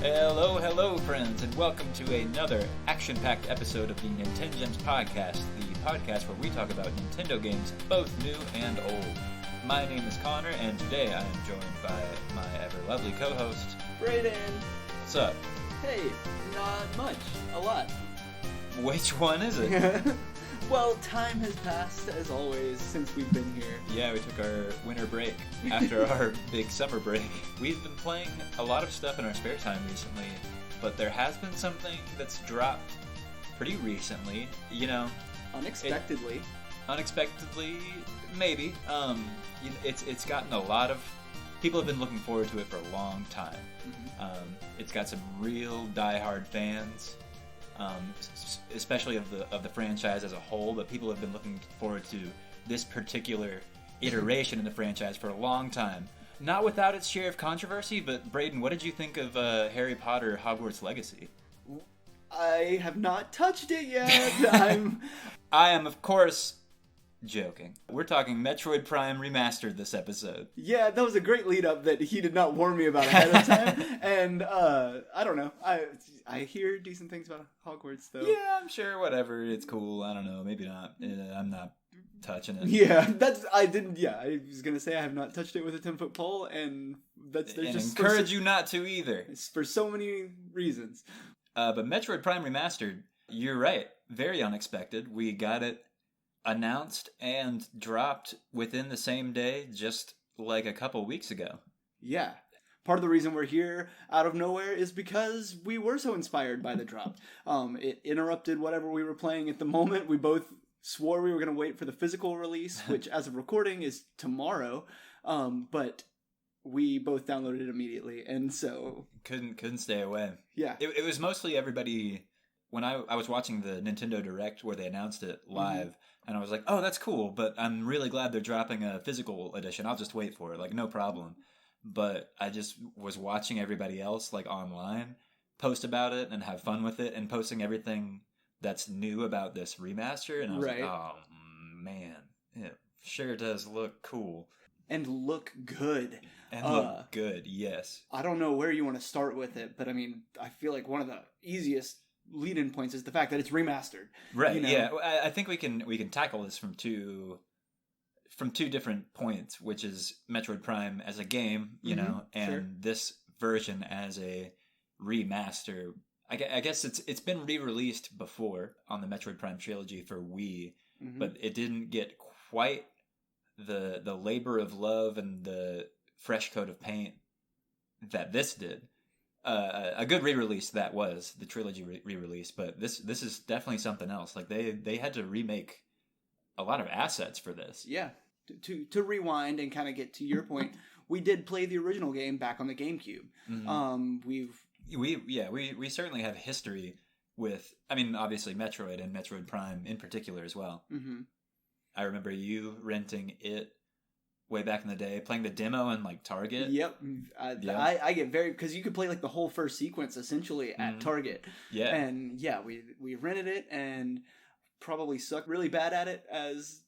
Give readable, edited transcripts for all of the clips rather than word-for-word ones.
Hello, friends, and welcome to another action-packed episode of the NintenGems podcast, the podcast where we talk about Nintendo games, both new and old. My name is Connor, and today I am joined by my ever-lovely co-host, Brayden. What's up? Hey, not much. A lot. Which one is it? Well, time has passed, as always, since we've been here. Yeah, we took our winter break after our big summer break. We've been playing a lot of stuff in our spare time recently, but there has been something that's dropped pretty recently, Unexpectedly. Unexpectedly, maybe. It's gotten a lot of... People have been looking forward to it for a long time. Mm-hmm. It's got some real diehard fans. Especially of the franchise as a whole, but people have been looking forward to this particular iteration in the franchise for a long time. Not without its share of controversy, but Brayden, what did you think of Harry Potter Hogwarts Legacy? I have not touched it yet. I am, of course, joking. We're talking Metroid Prime Remastered this episode. Yeah, that was a great lead-up that he did not warn me about ahead of time. And, I don't know. I hear decent things about Hogwarts, though. Yeah, I'm sure, whatever. It's cool. I don't know. Maybe not. I'm not touching it. Yeah, I was going to say I have not touched it with a 10-foot pole, and encourage you not to either. It's for so many reasons. But Metroid Prime Remastered, you're right. Very unexpected. We got it announced and dropped within the same day, just like a couple weeks ago. Yeah. Part of the reason we're here out of nowhere is because we were so inspired by the drop. It interrupted whatever we were playing at the moment. We both swore we were going to wait for the physical release, which as of recording is tomorrow. But we both downloaded it immediately, and so... Couldn't stay away. Yeah. It was mostly everybody... When I was watching the Nintendo Direct where they announced it live, and I was like, oh, that's cool, but I'm really glad they're dropping a physical edition. I'll just wait for it. Like, no problem. But I just was watching everybody else, like, online post about it and have fun with it and posting everything that's new about this remaster. And I was like, oh, man, it sure does look cool. And look good. Look good, yes. I don't know where you want to start with it, but I mean, I feel like one of the easiest lead-in points is the fact that it's remastered. Right, yeah. I think we can tackle this from two different points, which is Metroid Prime as a game, and this version as a remaster. I guess it's been re-released before on the Metroid Prime trilogy for Wii, but it didn't get quite the labor of love and the fresh coat of paint that this did. A good re-release that was the trilogy re-release, but this is definitely something else. Like they had to remake a lot of assets for this. Yeah, to rewind and kind of get to your point, we did play the original game back on the Gamecube. We certainly have history with. I mean, obviously Metroid and Metroid Prime in particular as well. Mm-hmm. I remember you renting it way back in the day, playing the demo in like Target. Yep. I get very, because you could play like the whole first sequence essentially at Target. Yeah. And yeah, we rented it and probably sucked really bad at it as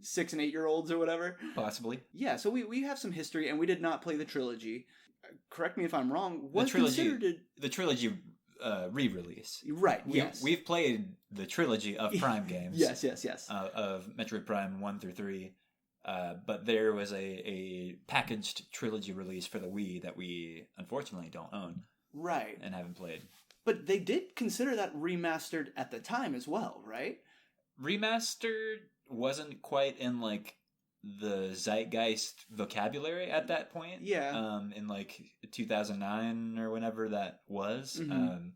6 and 8 year olds or whatever. Possibly. Yeah. So we have some history, and we did not play the trilogy. Correct me if I'm wrong. The trilogy re-release. Right. Yes. We've played the trilogy of Prime games. Yes. Of Metroid Prime 1 through 3. But there was a packaged trilogy release for the Wii that we unfortunately don't own. Right. And haven't played. But they did consider that remastered at the time as well, right? Remastered wasn't quite in like the zeitgeist vocabulary at that point. Yeah. In like 2009 or whenever that was. Mm-hmm.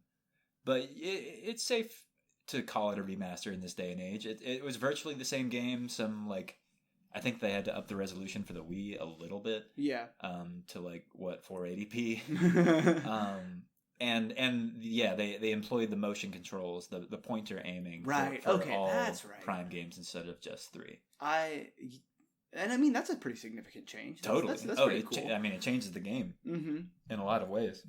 But it's safe to call it a remaster in this day and age. It was virtually the same game. Some like... I think they had to up the resolution for the Wii a little bit. Yeah. To like 480p. And yeah, they employed the motion controls, the pointer aiming. Right. For all that's right. Prime games instead of just 3. And I mean that's a pretty significant change. Totally. That's pretty cool. It changes the game in a lot of ways.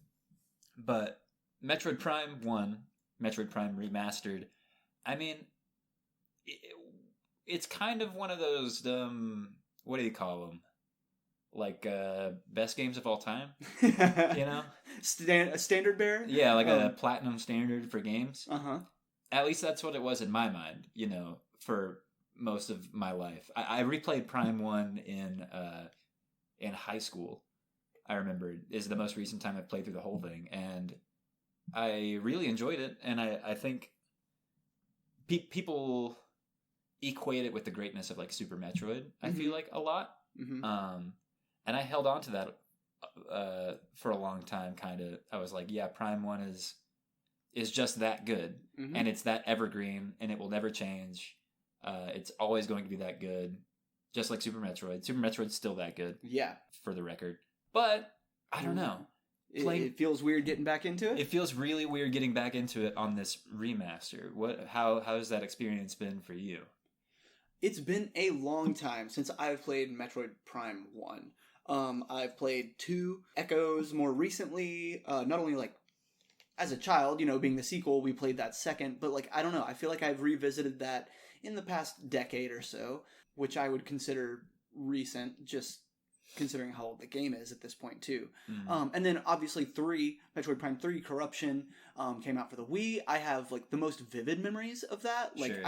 But Metroid Prime 1, Metroid Prime Remastered. I mean. It's kind of one of those, what do you call them? like best games of all time, A standard bearer? Yeah, like a platinum standard for games. Uh-huh. At least that's what it was in my mind, for most of my life. I replayed Prime 1 in high school. I remember is the most recent time I've played through the whole thing, and I really enjoyed it. And I think people equate it with the greatness of like Super Metroid. I feel like a lot, and I held on to that for a long time. Kind of, I was like, yeah, Prime 1 is just that good, and it's that evergreen, and it will never change. It's always going to be that good, just like Super Metroid. Super Metroid's still that good, for the record. But I don't know. It feels weird getting back into it. It feels really weird getting back into it on this remaster. How has that experience been for you? It's been a long time since I've played Metroid Prime 1. I've played 2 Echoes more recently. Not only like as a child, being the sequel, we played that second, but like I don't know. I feel like I've revisited that in the past decade or so, which I would consider recent, just considering how old the game is at this point too. And then obviously Metroid Prime 3 Corruption came out for the Wii. I have like the most vivid memories of that. Like sure.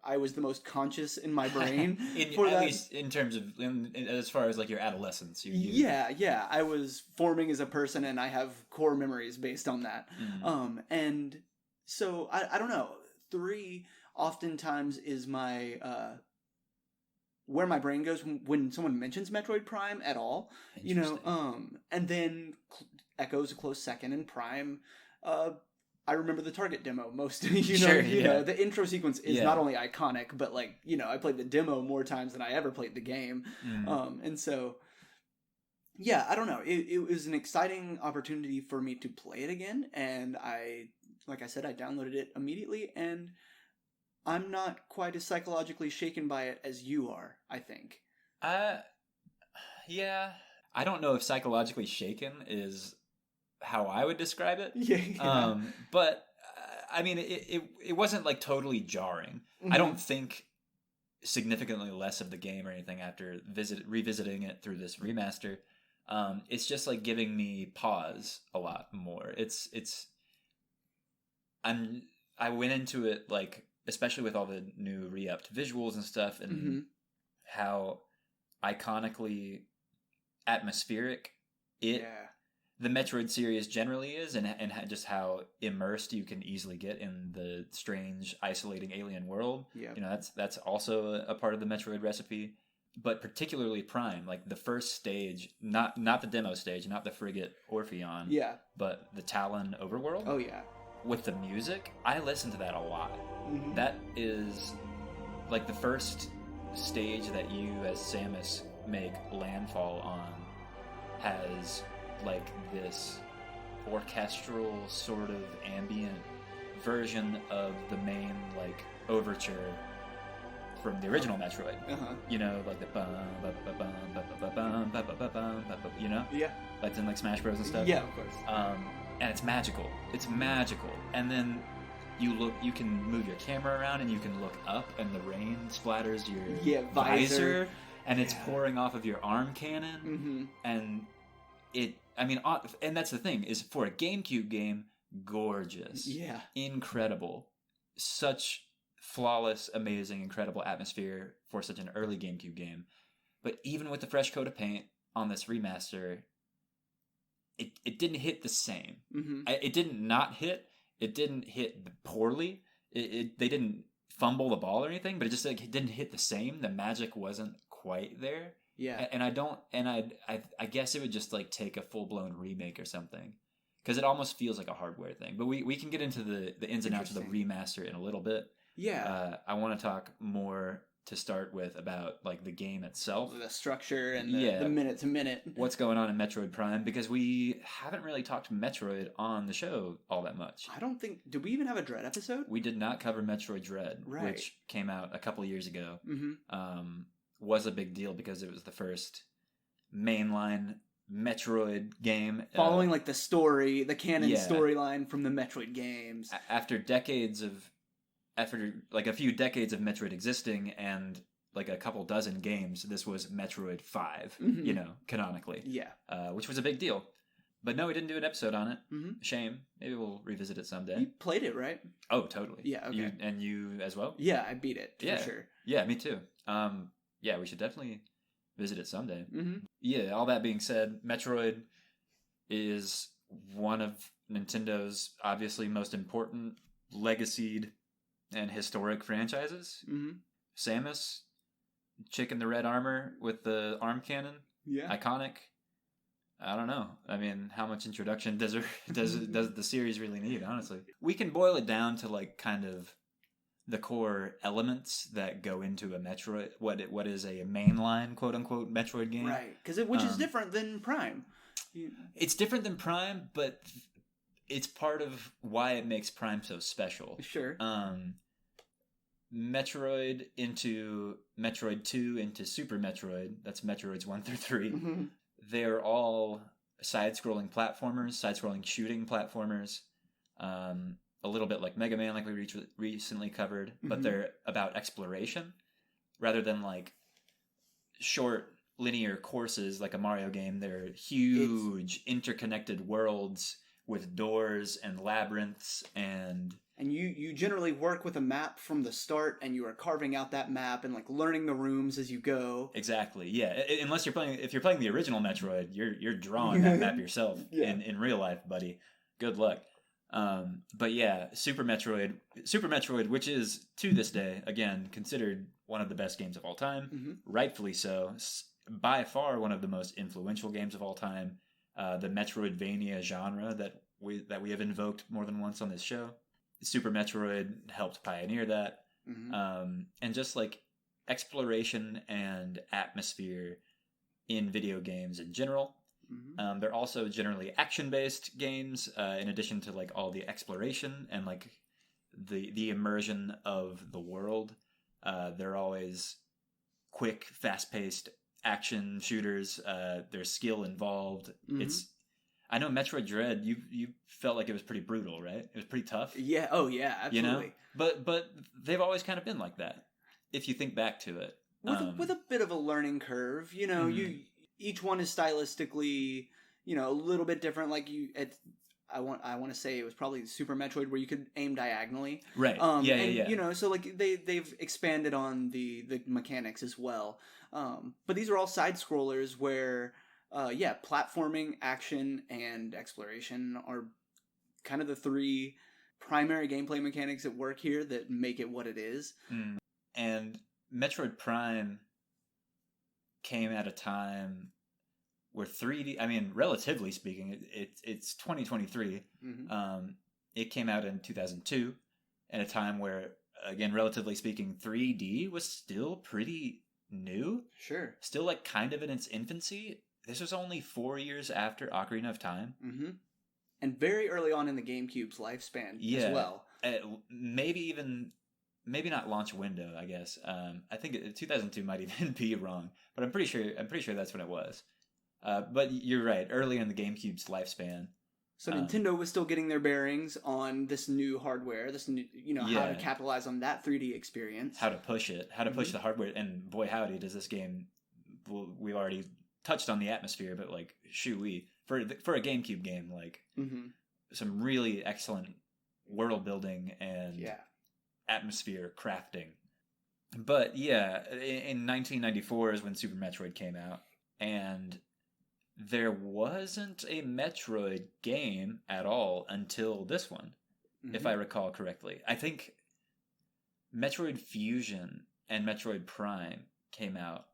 I was the most conscious in my brain for that. At least in terms of as far as like your adolescence. Yeah. I was forming as a person, and I have core memories based on that. And so I don't know. 3 oftentimes is my where my brain goes when someone mentions Metroid Prime at all, and then Echo's a close second, and Prime, I remember the Target demo most, the intro sequence is not only iconic, but like, I played the demo more times than I ever played the game. And so, yeah, I don't know. It was an exciting opportunity for me to play it again. And like I said, I downloaded it immediately, and I'm not quite as psychologically shaken by it as you are, I think. Yeah. I don't know if psychologically shaken is how I would describe it. But, I mean, it wasn't, like, totally jarring. I don't think significantly less of the game or anything after revisiting it through this remaster. It's just, like, giving me pause a lot more. I went into it, like, especially with all the new re-upped visuals and stuff, and how iconically atmospheric the Metroid series generally is, and just how immersed you can easily get in the strange, isolating alien world. That's also a part of the Metroid recipe. But particularly Prime, like the first stage, not the demo stage, not the frigate Orpheon, but the Talon overworld. Oh yeah. With the music, I listen to that a lot. That is like the first stage that you as Samus make landfall on has like this orchestral sort of ambient version of the main like overture from the original Metroid. Like the like in like Smash Bros and stuff. Yeah, of course. And it's magical. And then you can move your camera around, and you can look up, and the rain splatters your visor, and it's pouring off of your arm cannon. And and that's the thing, is for a GameCube game, gorgeous. Incredible. Such flawless, amazing, incredible atmosphere for such an early GameCube game. But even with the fresh coat of paint on this remaster, it didn't hit the same. It didn't not hit. It didn't hit poorly. They didn't fumble the ball or anything, but it just like it didn't hit the same. The magic wasn't quite there. I guess it would just like take a full blown remake or something, because it almost feels like a hardware thing. But we can get into the ins and outs of the remaster in a little bit. I want to talk more to start with about like the game itself, the structure, and the minute to minute. What's going on in Metroid Prime, because we haven't really talked Metroid on the show all that much. I don't think, did we even have a Dread episode? We did not cover Metroid Dread, which came out a couple years ago. Was a big deal because it was the first mainline Metroid game following like the canon storyline from the Metroid games. After like a few decades of Metroid existing, and like a couple dozen games, this was Metroid 5, canonically. Yeah. Which was a big deal. But no, we didn't do an episode on it. Mm-hmm. Shame. Maybe we'll revisit it someday. You played it, right? Oh, totally. Yeah, okay. You as well? Yeah, I beat it, for sure. Yeah, me too. Yeah, we should definitely visit it someday. Mm-hmm. Yeah, all that being said, Metroid is one of Nintendo's obviously most important legacied and historic franchises. Mm-hmm. Samus, chick in the red armor with the arm cannon. Yeah. Iconic. I don't know. I mean, how much introduction does the series really need, honestly? We can boil it down to like kind of the core elements that go into a Metroid, what is a mainline, quote unquote, Metroid game. Right. Which is different than Prime. It's different than Prime, but it's part of why it makes Prime so special. Sure. Metroid into Metroid 2 into Super Metroid, that's Metroids 1 through 3. Mm-hmm. They're all side-scrolling platformers, side-scrolling shooting platformers. A little bit like Mega Man, like we recently covered, but they're about exploration rather than like short linear courses like a Mario game. They're huge, interconnected worlds with doors and labyrinths and you generally work with a map from the start, and you are carving out that map and like learning the rooms as you go. Exactly, yeah. Unless if you're playing the original Metroid, you're drawing that map yourself in real life, buddy. Good luck. But yeah, Super Metroid, which is to this day again considered one of the best games of all time, rightfully so. By far one of the most influential games of all time. The Metroidvania genre that we have invoked more than once on this show. Super Metroid helped pioneer that. And just like exploration and atmosphere in video games in general. They're also generally action-based games, in addition to like all the exploration and like the immersion of the world. They're always quick, fast-paced action shooters. There's skill involved. I know Metroid Dread, you felt like it was pretty brutal, right? It was pretty tough. Yeah. Oh, yeah. Absolutely. But they've always kind of been like that. If you think back to it, with a bit of a learning curve, each one is stylistically, a little bit different. Like I want to say it was probably Super Metroid where you could aim diagonally, right? Yeah. So like they've expanded on the mechanics as well. But these are all side scrollers where. Platforming, action, and exploration are kind of the three primary gameplay mechanics at work here that make it what it is. And Metroid Prime came at a time where 3D, I mean, relatively speaking, it's 2023. It came out in 2002 at a time where, again, relatively speaking, 3D was still pretty new. Sure. Still like kind of in its infancy. This was only 4 years after Ocarina of Time. And very early on in the GameCube's lifespan as well. Maybe not launch window, I guess. I think 2002 might even be wrong, but I'm pretty sure that's when it was. But you're right, early in the GameCube's lifespan. So Nintendo was still getting their bearings on this new hardware, this new, how to capitalize on that 3D experience. How to push it, how to push the hardware, and boy howdy does this game, we've already touched on the atmosphere, but like for a GameCube game, like some really excellent world building and atmosphere crafting. But yeah, in 1994 is when Super Metroid came out, and there wasn't a Metroid game at all until this one, if I recall correctly. I think Metroid Fusion and Metroid Prime came out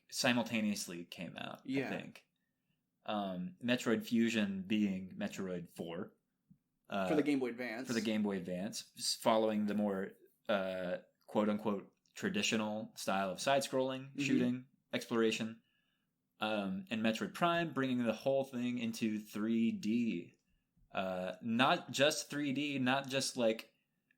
simultaneously came out, I think. Metroid Fusion being Metroid 4. For the Game Boy Advance. Following the more, quote-unquote, traditional style of side-scrolling, shooting, exploration. And Metroid Prime bringing the whole thing into 3D. Not just 3D, not just like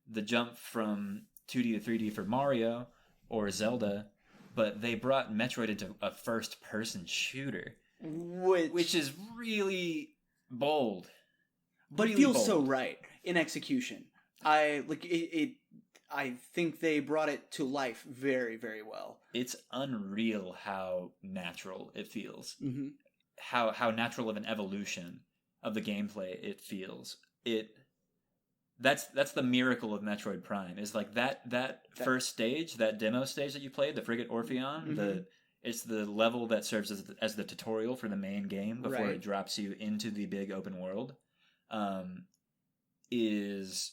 the jump from 2D to 3D for Mario or Zelda, but they brought Metroid into a first-person shooter, which is really bold. But really it feels bold. So right in execution. I like it. I think they brought it to life very, very well. It's unreal how natural it feels. Mm-hmm. How natural of an evolution of the gameplay it feels. That's the miracle of Metroid Prime, is like that first stage, that demo stage that you played, the Frigate Orpheon, mm-hmm. it's the level that serves as the tutorial for the main game before Right. it drops you into the big open world, is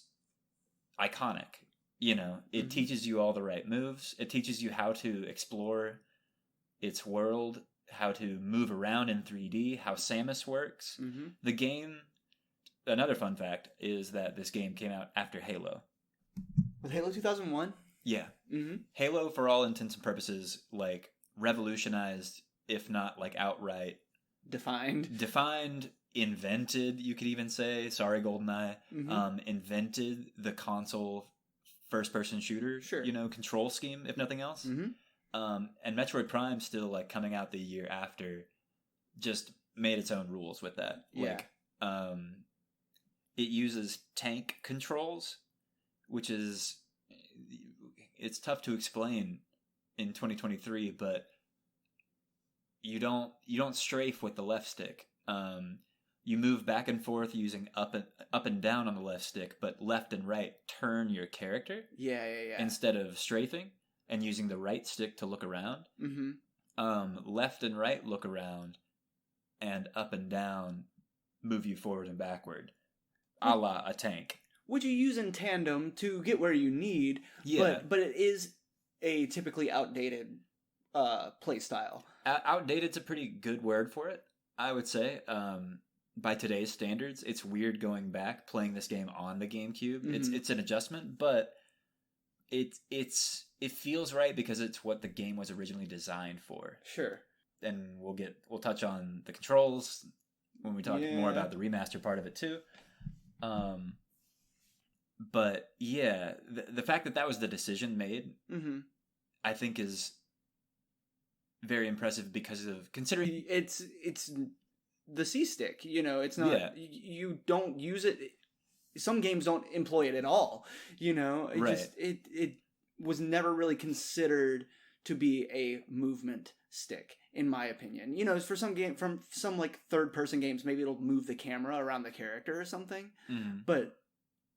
iconic. You know, it mm-hmm. teaches you all the right moves. It teaches you how to explore its world, how to move around in 3D, how Samus works. Mm-hmm. The game, another fun fact, is that this game came out after Halo. With Halo 2001? Yeah. Mm-hmm. Halo, for all intents and purposes, like, revolutionized, if not, like, outright Defined, invented, you could even say, sorry GoldenEye, mm-hmm. Invented the console first-person shooter, sure. Control scheme, if nothing else. Mm-hmm. And Metroid Prime, still, like, coming out the year after, just made its own rules with that. Yeah. Like, it uses tank controls, which is, it's tough to explain in 2023, but you don't strafe with the left stick. You move back and forth using up and down on the left stick, but left and right turn your character. Yeah. Instead of strafing and using the right stick to look around. Mm-hmm. Left and right look around, and up and down move you forward and backward, a la a tank. Which you use in tandem to get where you need. Yeah, but it is a typically outdated play style. Outdated's a pretty good word for it, I would say. By today's standards, it's weird going back playing this game on the GameCube. Mm-hmm. It's an adjustment, but it feels right because it's what the game was originally designed for. Sure. And we'll touch on the controls when we talk more about the remaster part of it too. But yeah, the fact that was the decision made, mm-hmm. I think is very impressive because of considering it's the C stick. It's not you don't use it. Some games don't employ it at all. It was never really considered to be a movement stick, in my opinion. For some like third person games, maybe it'll move the camera around the character or something. Mm-hmm. But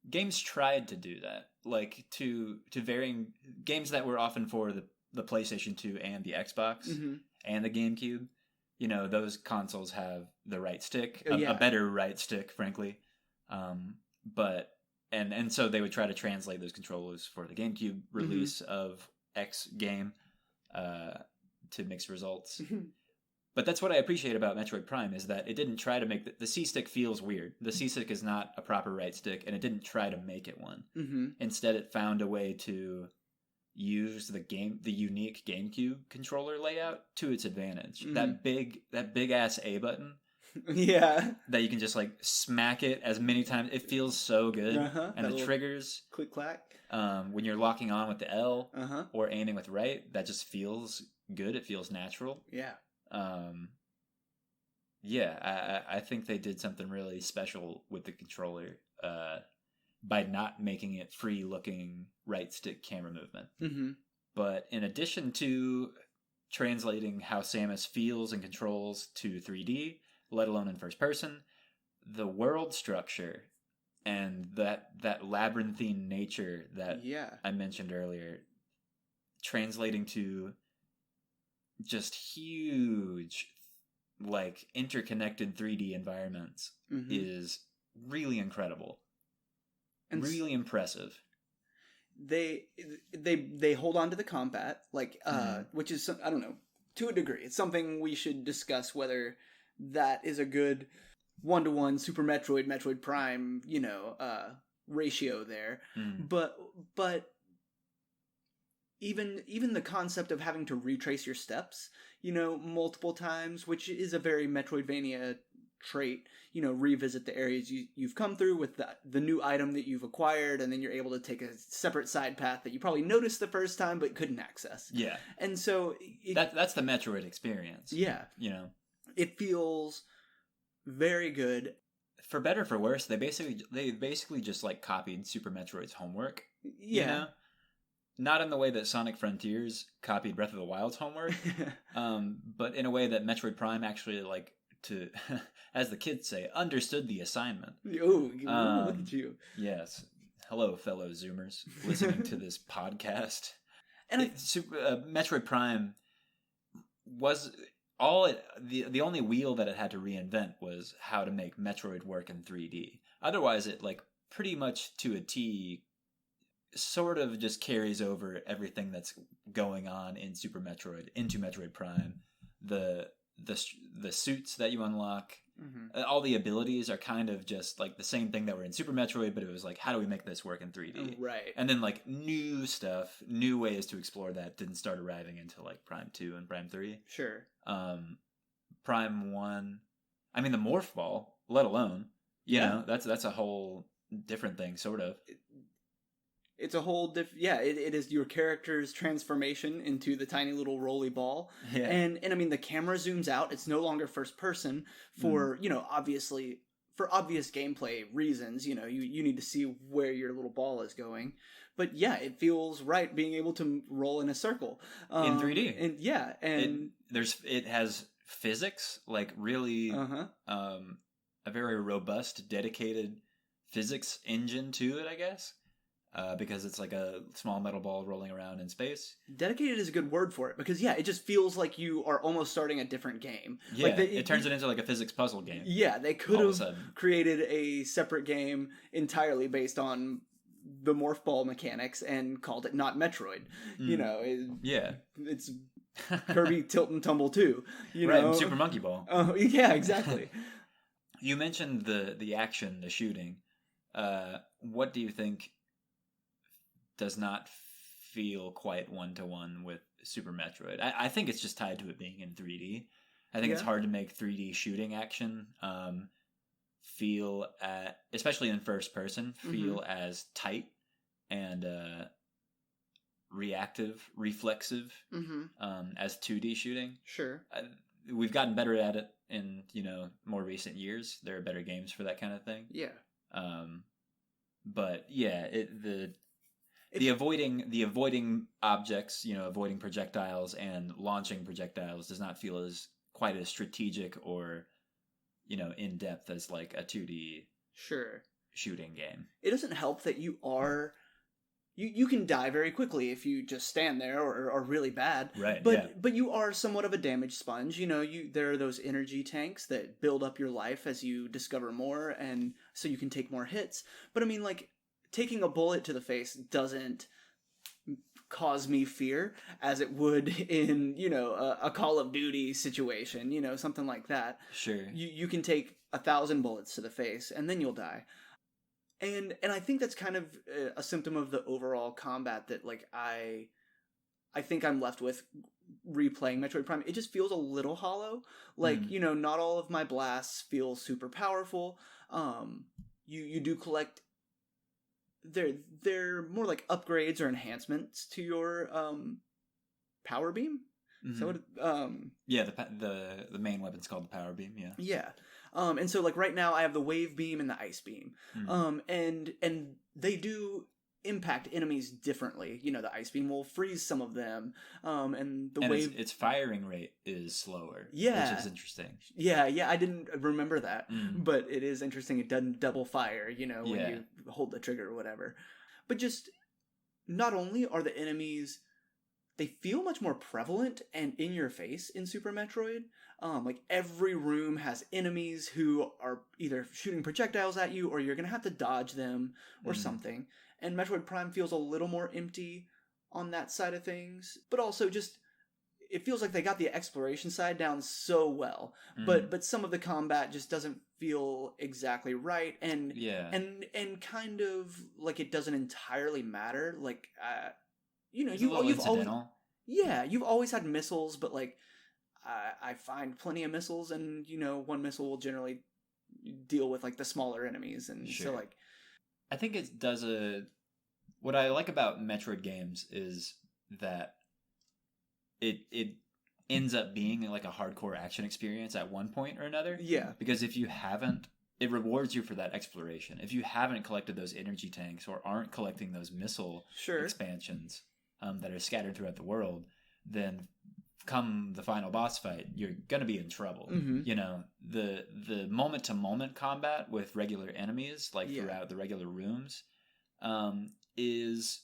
games tried to do that, like to varying games that were often for the PlayStation 2 and the Xbox mm-hmm. and the GameCube. Those consoles have the right stick, a better right stick, frankly. But so they would try to translate those controllers for the GameCube release mm-hmm. of X game to mix results. Mm-hmm. But that's what I appreciate about Metroid Prime, is that it didn't try to make the C-stick feels weird. The C-stick is not a proper right stick, and it didn't try to make it one. Mm-hmm. Instead, it found a way to use the unique GameCube controller layout to its advantage. Mm-hmm. That big ass A button. Yeah. That you can just like smack it as many times. It feels so good. Uh-huh. And the triggers. Click clack. When you're locking on with the L uh-huh. or aiming with right, that just feels good. It feels natural. Yeah. I think they did something really special with the controller by not making it free-looking right stick camera movement. Mm-hmm. But in addition to translating how Samus feels and controls to 3D, let alone in first person, the world structure and that labyrinthine nature that I mentioned earlier, translating to just huge, like, interconnected 3D environments mm-hmm. is really incredible. And really impressive. They hold on to the combat, like mm-hmm. which is I don't know, to a degree. It's something we should discuss, whether that is a good 1-to-1 Super Metroid Prime, ratio there. Mm. But even the concept of having to retrace your steps, multiple times, which is a very Metroidvania trait, revisit the areas you've come through with the new item that you've acquired, and then you're able to take a separate side path that you probably noticed the first time but couldn't access. Yeah. And so that's the Metroid experience. Yeah. It feels very good. For better or for worse, they basically just like copied Super Metroid's homework. Yeah. not in the way that Sonic Frontiers copied Breath of the Wild's homework, but in a way that Metroid Prime actually, like, to, as the kids say, understood the assignment. Look at you. Yes. Hello, fellow Zoomers listening to this podcast. And Metroid Prime was the only wheel that it had to reinvent was how to make Metroid work in 3D. Otherwise, it, like, pretty much to a T sort of just carries over everything that's going on in Super Metroid into Metroid Prime. The suits that you unlock, all the abilities are kind of just like the same thing that were in Super Metroid, but it was like, how do we make this work in 3D? Right. And then, like, new stuff, new ways to explore that didn't start arriving until, like, Prime 2 and Prime 3. Sure. Prime 1, I mean, the Morph Ball, let alone, you know, that's a whole different thing, sort of. It's a whole it is your character's transformation into the tiny little roly ball. Yeah. And I mean, the camera zooms out. It's no longer first person for, you know, obviously, for obvious gameplay reasons. You know, you need to see where your little ball is going. But yeah, it feels right being able to roll in a circle. In 3D. And it has physics, like, really a very robust, dedicated physics engine to it, I guess. Because it's like a small metal ball rolling around in space. Dedicated is a good word for it, because it just feels like you are almost starting a different game. Yeah, like it turns it into like a physics puzzle game. Yeah, they could have created a separate game entirely based on the morph ball mechanics and called it not Metroid. You know, it's Kirby Tilt and Tumble 2. You know, Super Monkey Ball. Oh, yeah, exactly. You mentioned the action, the shooting. What do you think does not feel quite one-to-one with Super Metroid? I think it's just tied to it being in 3D. I think it's hard to make 3D shooting action feel, especially in first person, feel as tight and reactive, reflexive as 2D shooting. Sure. We've gotten better at it in, you know, more recent years. There are better games for that kind of thing. Yeah. But yeah, the avoiding objects, you know, avoiding projectiles and launching projectiles does not feel as quite as strategic or, you know, in depth as like a 2D shooting game. It doesn't help that you can die very quickly if you just stand there or are really bad. Right. But you are somewhat of a damage sponge. You know, there are those energy tanks that build up your life as you discover more, and so you can take more hits. But I mean, like, taking a bullet to the face doesn't cause me fear as it would in, you know, a Call of Duty situation, you know, something like that. Sure. You can take 1,000 bullets to the face and then you'll die. And I think that's kind of a symptom of the overall combat that, like, I think I'm left with replaying Metroid Prime. It just feels a little hollow. Like, you know, not all of my blasts feel super powerful. You do collect. They're more like upgrades or enhancements to your power beam. So the main weapon's called the power beam. Yeah. And so, like, right now I have the wave beam and the ice beam. And they do impact enemies differently. You know, the ice beam will freeze some of them. And wave, its firing rate is slower. Yeah, which is interesting. Yeah, I didn't remember that, but it is interesting. It doesn't double fire, you know, when you hold the trigger or whatever. But just, not only are the enemies, they feel much more prevalent and in your face in Super Metroid. Like, every room has enemies who are either shooting projectiles at you or you're gonna have to dodge them or something. And Metroid Prime feels a little more empty on that side of things, but also just, it feels like they got the exploration side down so well, but some of the combat just doesn't feel exactly right, and kind of like it doesn't entirely matter. Like, you know, you've always had missiles, but like, I find plenty of missiles, and, you know, one missile will generally deal with, like, the smaller enemies, and so, like, I think it does what I like about Metroid games is that it ends up being like a hardcore action experience at one point or another. Yeah. Because if you haven't, it rewards you for that exploration. If you haven't collected those energy tanks or aren't collecting those missile expansions, that are scattered throughout the world, then come the final boss fight, you're gonna be in trouble. You know, the moment to moment combat with regular enemies, like throughout the regular rooms, is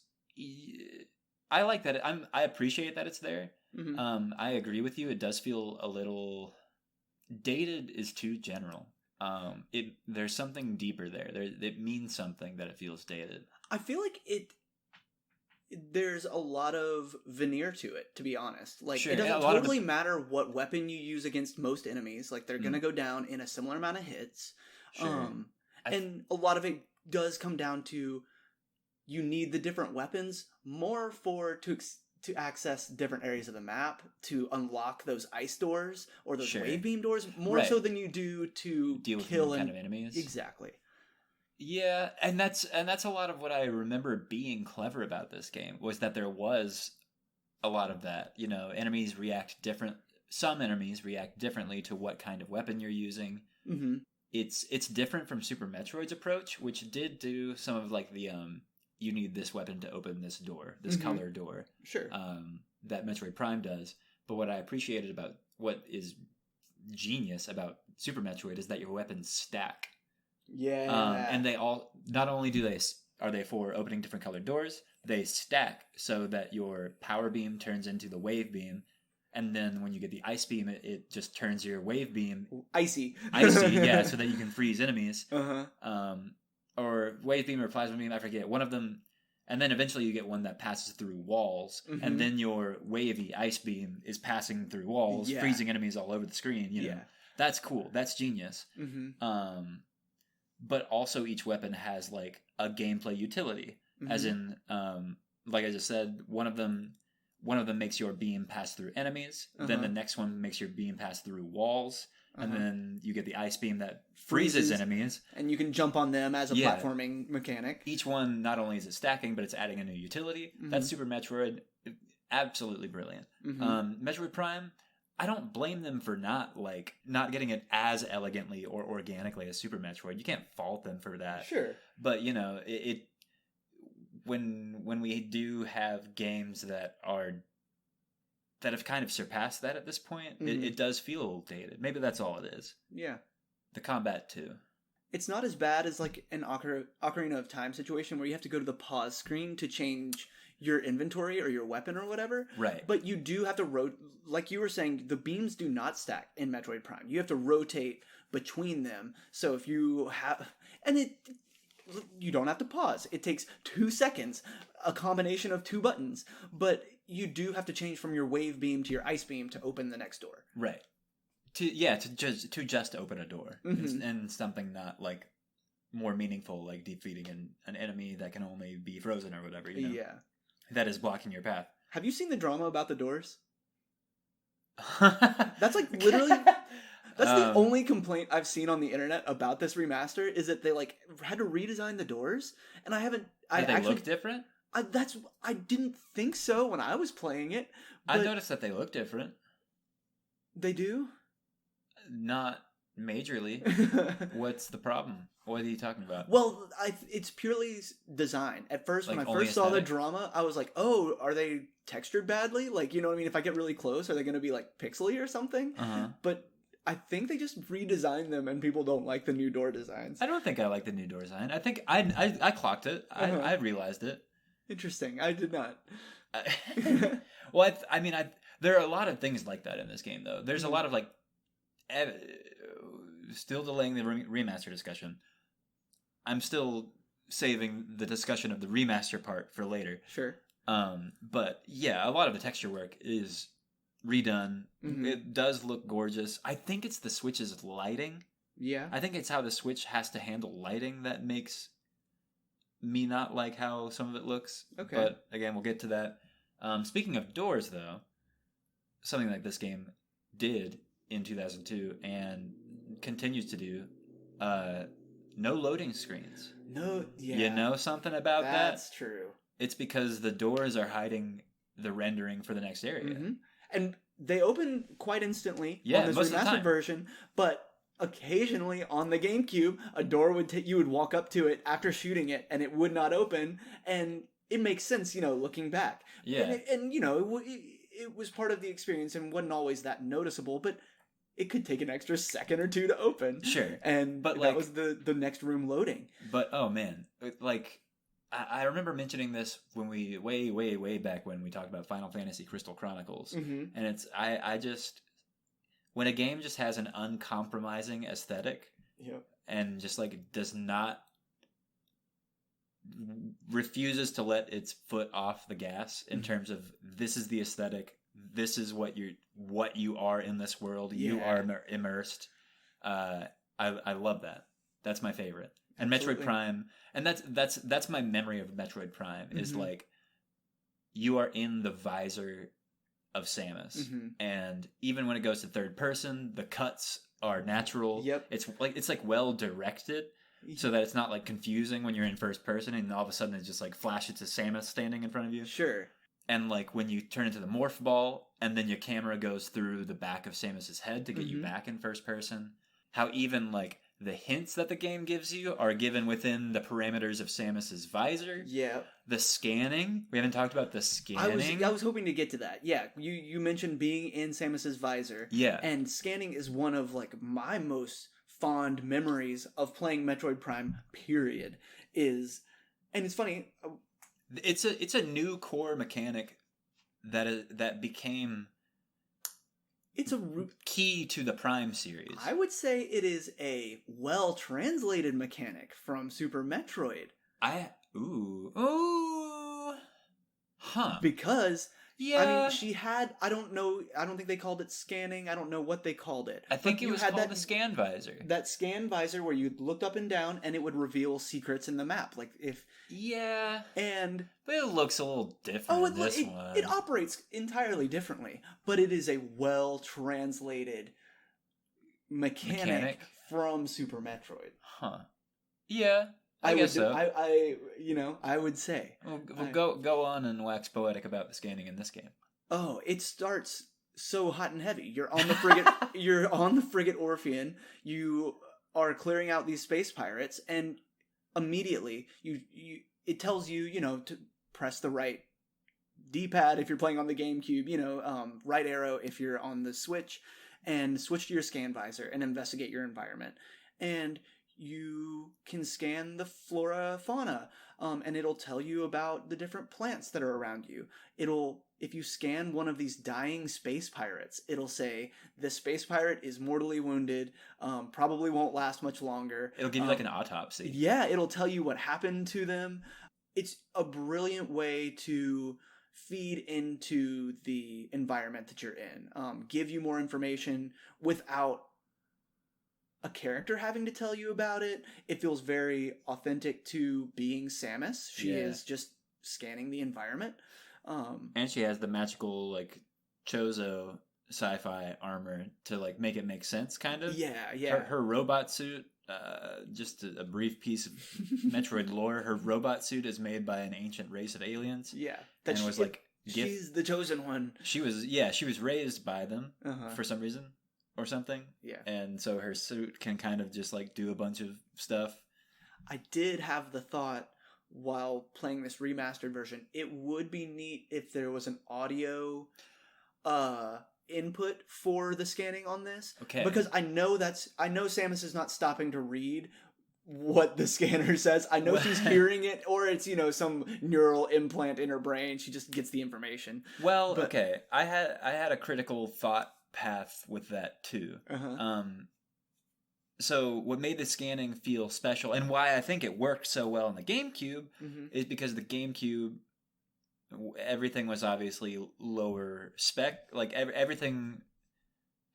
I like that. I appreciate that it's there. I agree with you. It does feel a little dated. Is too general. There's something deeper there. It means something that it feels dated. I feel like there's a lot of veneer to it, to be honest. Like, it doesn't totally matter what weapon you use against most enemies. Like, they're going to go down in a similar amount of hits. And a lot of it does come down to you need the different weapons more to access different areas of the map, to unlock those ice doors or those wave beam doors, more so than you do to deal with kill kind of enemies. Exactly. Yeah, and that's a lot of what I remember being clever about this game, was that there was a lot of that. You know, enemies react different. Some enemies react differently to what kind of weapon you're using. It's different from Super Metroid's approach, which did do some of like the you need this weapon to open this door, this color door. That Metroid Prime does. But what I appreciated about what is genius about Super Metroid is that your weapons stack. And they all, not only are they for opening different colored doors, they stack so that your power beam turns into the wave beam, and then when you get the ice beam, it just turns your wave beam icy, yeah, so that you can freeze enemies. Or wave beam or plasma beam, I forget, one of them. And then eventually you get one that passes through walls, and then your wavy ice beam is passing through walls, freezing enemies all over the screen. You know, that's cool. That's genius. But also each weapon has like a gameplay utility, as in, like I just said, one of them makes your beam pass through enemies. Then the next one makes your beam pass through walls. And then you get the ice beam that freezes enemies. And you can jump on them as a platforming mechanic. Each one, not only is it stacking, but it's adding a new utility. That's Super Metroid. Absolutely brilliant. Metroid Prime, I don't blame them for not getting it as elegantly or organically as Super Metroid. You can't fault them for that. Sure. But, you know, when we do have games that have kind of surpassed that at this point, it does feel dated. Maybe that's all it is. Yeah. The combat, too. It's not as bad as like an Ocarina of Time situation where you have to go to the pause screen to change your inventory or your weapon or whatever. Right. But you do have to like you were saying, the beams do not stack in Metroid Prime. You have to rotate between them. So if you have... And you don't have to pause. It takes 2 seconds, a combination of 2 buttons. But you do have to change from your wave beam to your ice beam to open the next door. Right. To just open a door. And something not like more meaningful, like defeating an enemy that can only be frozen or whatever, you know? Yeah. That is blocking your path. Have you seen the drama about the doors? That's like literally... That's the only complaint I've seen on the internet about this remaster, is that they like had to redesign the doors, and I haven't... Did they look different? I didn't think so when I was playing it. I noticed that they look different. They do? Not majorly. What's the problem? What are you talking about? Well, it's purely design. At first, like, when I first saw the drama, I was like, oh, are they textured badly? Like, you know what I mean? If I get really close, are they going to be like pixely or something? But I think they just redesigned them, and people don't like the new door designs. I don't think I like the new door design. I think I clocked it. I realized it. Interesting. I did not. Well, there are a lot of things like that in this game, though. There's a lot of like still delaying the remaster discussion. I'm still saving the discussion of the remaster part for later. Sure. But yeah, a lot of the texture work is redone. It does look gorgeous. I think it's the Switch's lighting. Yeah. I think it's how the Switch has to handle lighting that makes me not like how some of it looks. Okay. But again, we'll get to that. Speaking of doors, though, something like this game did in 2002 and continues to do, no loading screens. No, yeah. You know something about that? That's true. It's because the doors are hiding the rendering for the next area. And they open quite instantly on this remastered version, but occasionally on the GameCube, a door would you would walk up to it after shooting it, and it would not open, and it makes sense, looking back. Yeah. And it was part of the experience and wasn't always that noticeable, but it could take an extra second or two to open. Sure. And But, that was the next room loading. But, oh man, like, I remember mentioning this when we, way back when we talked about Final Fantasy Crystal Chronicles. Mm-hmm. And I just, when a game just has an uncompromising aesthetic and just, like, does not, refuses to let its foot off the gas in terms of this is the aesthetic, this is what you are in this world, you are immersed. I love that. That's my favorite. And Absolutely. Metroid Prime, and that's my memory of Metroid Prime is like you are in the visor of Samus, and even when it goes to third person, the cuts are natural. Yep. It's like well directed. So that it's not like confusing when you're in first person and all of a sudden it just like flashes to Samus standing in front of you. Sure. And like when you turn into the morph ball and then your camera goes through the back of Samus's head to get you back in first person. How even like the hints that the game gives you are given within the parameters of Samus's visor. Yeah. The scanning. We haven't talked about the scanning. I was hoping to get to that. Yeah. You mentioned being in Samus's visor. Yeah. And scanning is one of like my most fond memories of playing Metroid Prime, period, and it's funny. It's a new core mechanic that became it's a key to the Prime series. I would say it is a well-translated mechanic from Super Metroid. Because I mean, she had, I don't think they called it scanning. I don't know what they called it. I think it was called the scan visor. That scan visor where you looked up and down and it would reveal secrets in the map. Like if... Yeah. And... But it looks a little different in this one. It operates entirely differently. But it is a well-translated mechanic from Super Metroid. Huh. Yeah. I guess so. I would say. Well, go on and wax poetic about the scanning in this game. Oh, it starts so hot and heavy. You're on the frigate. You're on the frigate Orpheon. You are clearing out these space pirates, and immediately it tells you to press the right D-pad if you're playing on the GameCube. Right arrow if you're on the Switch, and switch to your scan visor and investigate your environment. And you can scan the flora, fauna, and it'll tell you about the different plants that are around you. If you scan one of these dying space pirates, it'll say, this space pirate is mortally wounded, probably won't last much longer. It'll give you like an autopsy. Yeah, it'll tell you what happened to them. It's a brilliant way to feed into the environment that you're in, give you more information without a character having to tell you about it. It feels very authentic to being Samus. She is just scanning the environment. And she has the magical, like, Chozo sci-fi armor to, like, make it make sense, kind of. Yeah. Her robot suit, just a brief piece of Metroid lore, her robot suit is made by an ancient race of aliens. Yeah. She's the chosen one. She was raised by them for some reason. Or something. Yeah. And so her suit can kind of just like do a bunch of stuff. I did have the thought while playing this remastered version, it would be neat if there was an audio input for the scanning on this. Okay. Because I know Samus is not stopping to read what the scanner says. I know she's hearing it, or it's some neural implant in her brain. She just gets the information. Well, okay. I had a critical thought path with that too. So what made the scanning feel special and why I think it worked so well on the GameCube is because the GameCube, everything was obviously lower spec. Like everything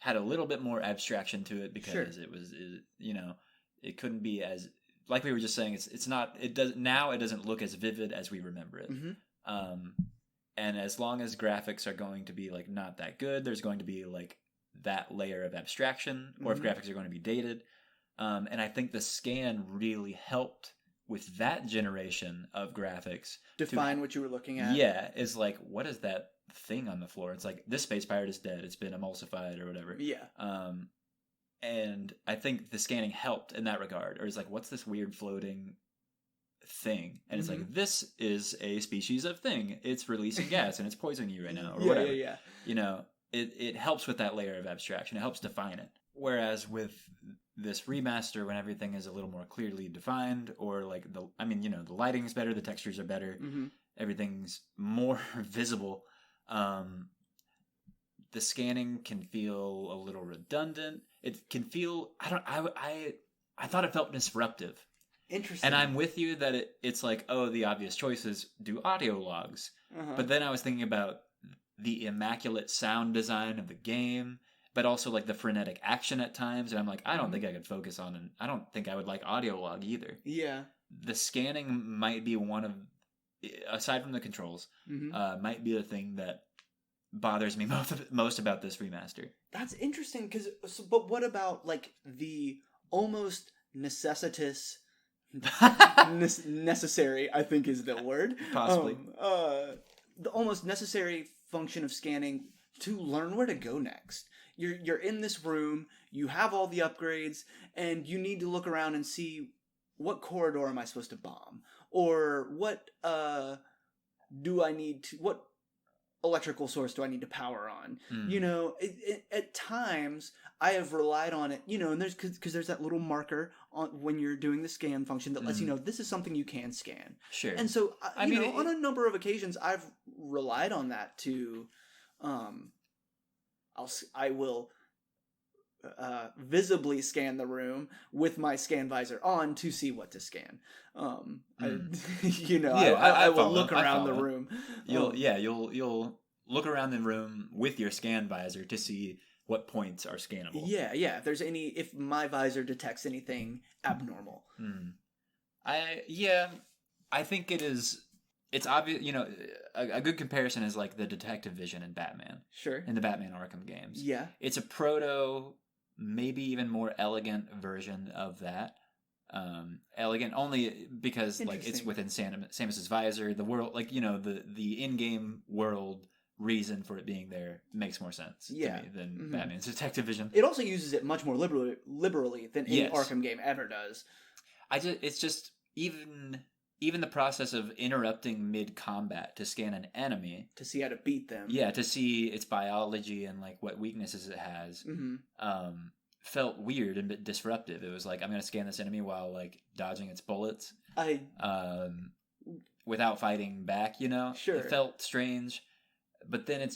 had a little bit more abstraction to it because it couldn't be as, like we were just saying, it doesn't look as vivid as we remember it. And as long as graphics are going to be like not that good, there's going to be like that layer of abstraction, or if graphics are going to be dated. And I think the scan really helped with that generation of graphics. Define what you were looking at. Yeah, is like, what is that thing on the floor? It's like, this space pirate is dead. It's been emulsified or whatever. Yeah. And I think the scanning helped in that regard. Or it's like, what's this weird floating thing, and it's like, this is a species of thing. It's releasing gas and it's poisoning you right now, or whatever. You know, it helps with that layer of abstraction. It helps define it. Whereas with this remaster, when everything is a little more clearly defined, or like the lighting is better, the textures are better, everything's more visible. The scanning can feel a little redundant. It can feel, I thought it felt disruptive. Interesting. And I'm with you that it's like, oh, the obvious choice is do audio logs. But then I was thinking about the immaculate sound design of the game, but also like the frenetic action at times. And I'm like, I don't think I could focus on it. I don't think I would like audio log either. Yeah. The scanning might be one of, aside from the controls, might be the thing that bothers me most about this remaster. That's interesting, but what about like the almost necessitous necessary, I think is the word. Possibly. The almost necessary function of scanning to learn where to go next. You're in this room, you have all the upgrades, and you need to look around and see, what corridor am I supposed to bomb? Or what what electrical source do I need to power on? You know, at times I have relied on it, you know, and because there's that little marker on when you're doing the scan function that lets you know this is something you can scan. Sure. And so, on a number of occasions, I've relied on that to, I will visibly scan the room with my scan visor on to see what to scan. I will look around the room. You'll look around the room with your scan visor to see what points are scannable. Yeah. If my visor detects anything abnormal. I think it is. It's obvious, you know, a good comparison is like the detective vision in Batman. Sure. In the Batman Arkham games. Yeah. It's a proto, maybe even more elegant version of that. Elegant only because like it's within Samus's visor. The world, like, you know, the in-game world reason for it being there makes more sense to me than Batman's detective vision. It also uses it much more liberally than any Arkham game ever does. It's just even the process of interrupting mid-combat to scan an enemy. To see how to beat them. Yeah, to see its biology and like what weaknesses it has. Felt weird and a bit disruptive. It was like, I'm going to scan this enemy while like dodging its bullets. Without fighting back, you know? Sure. It felt strange. But then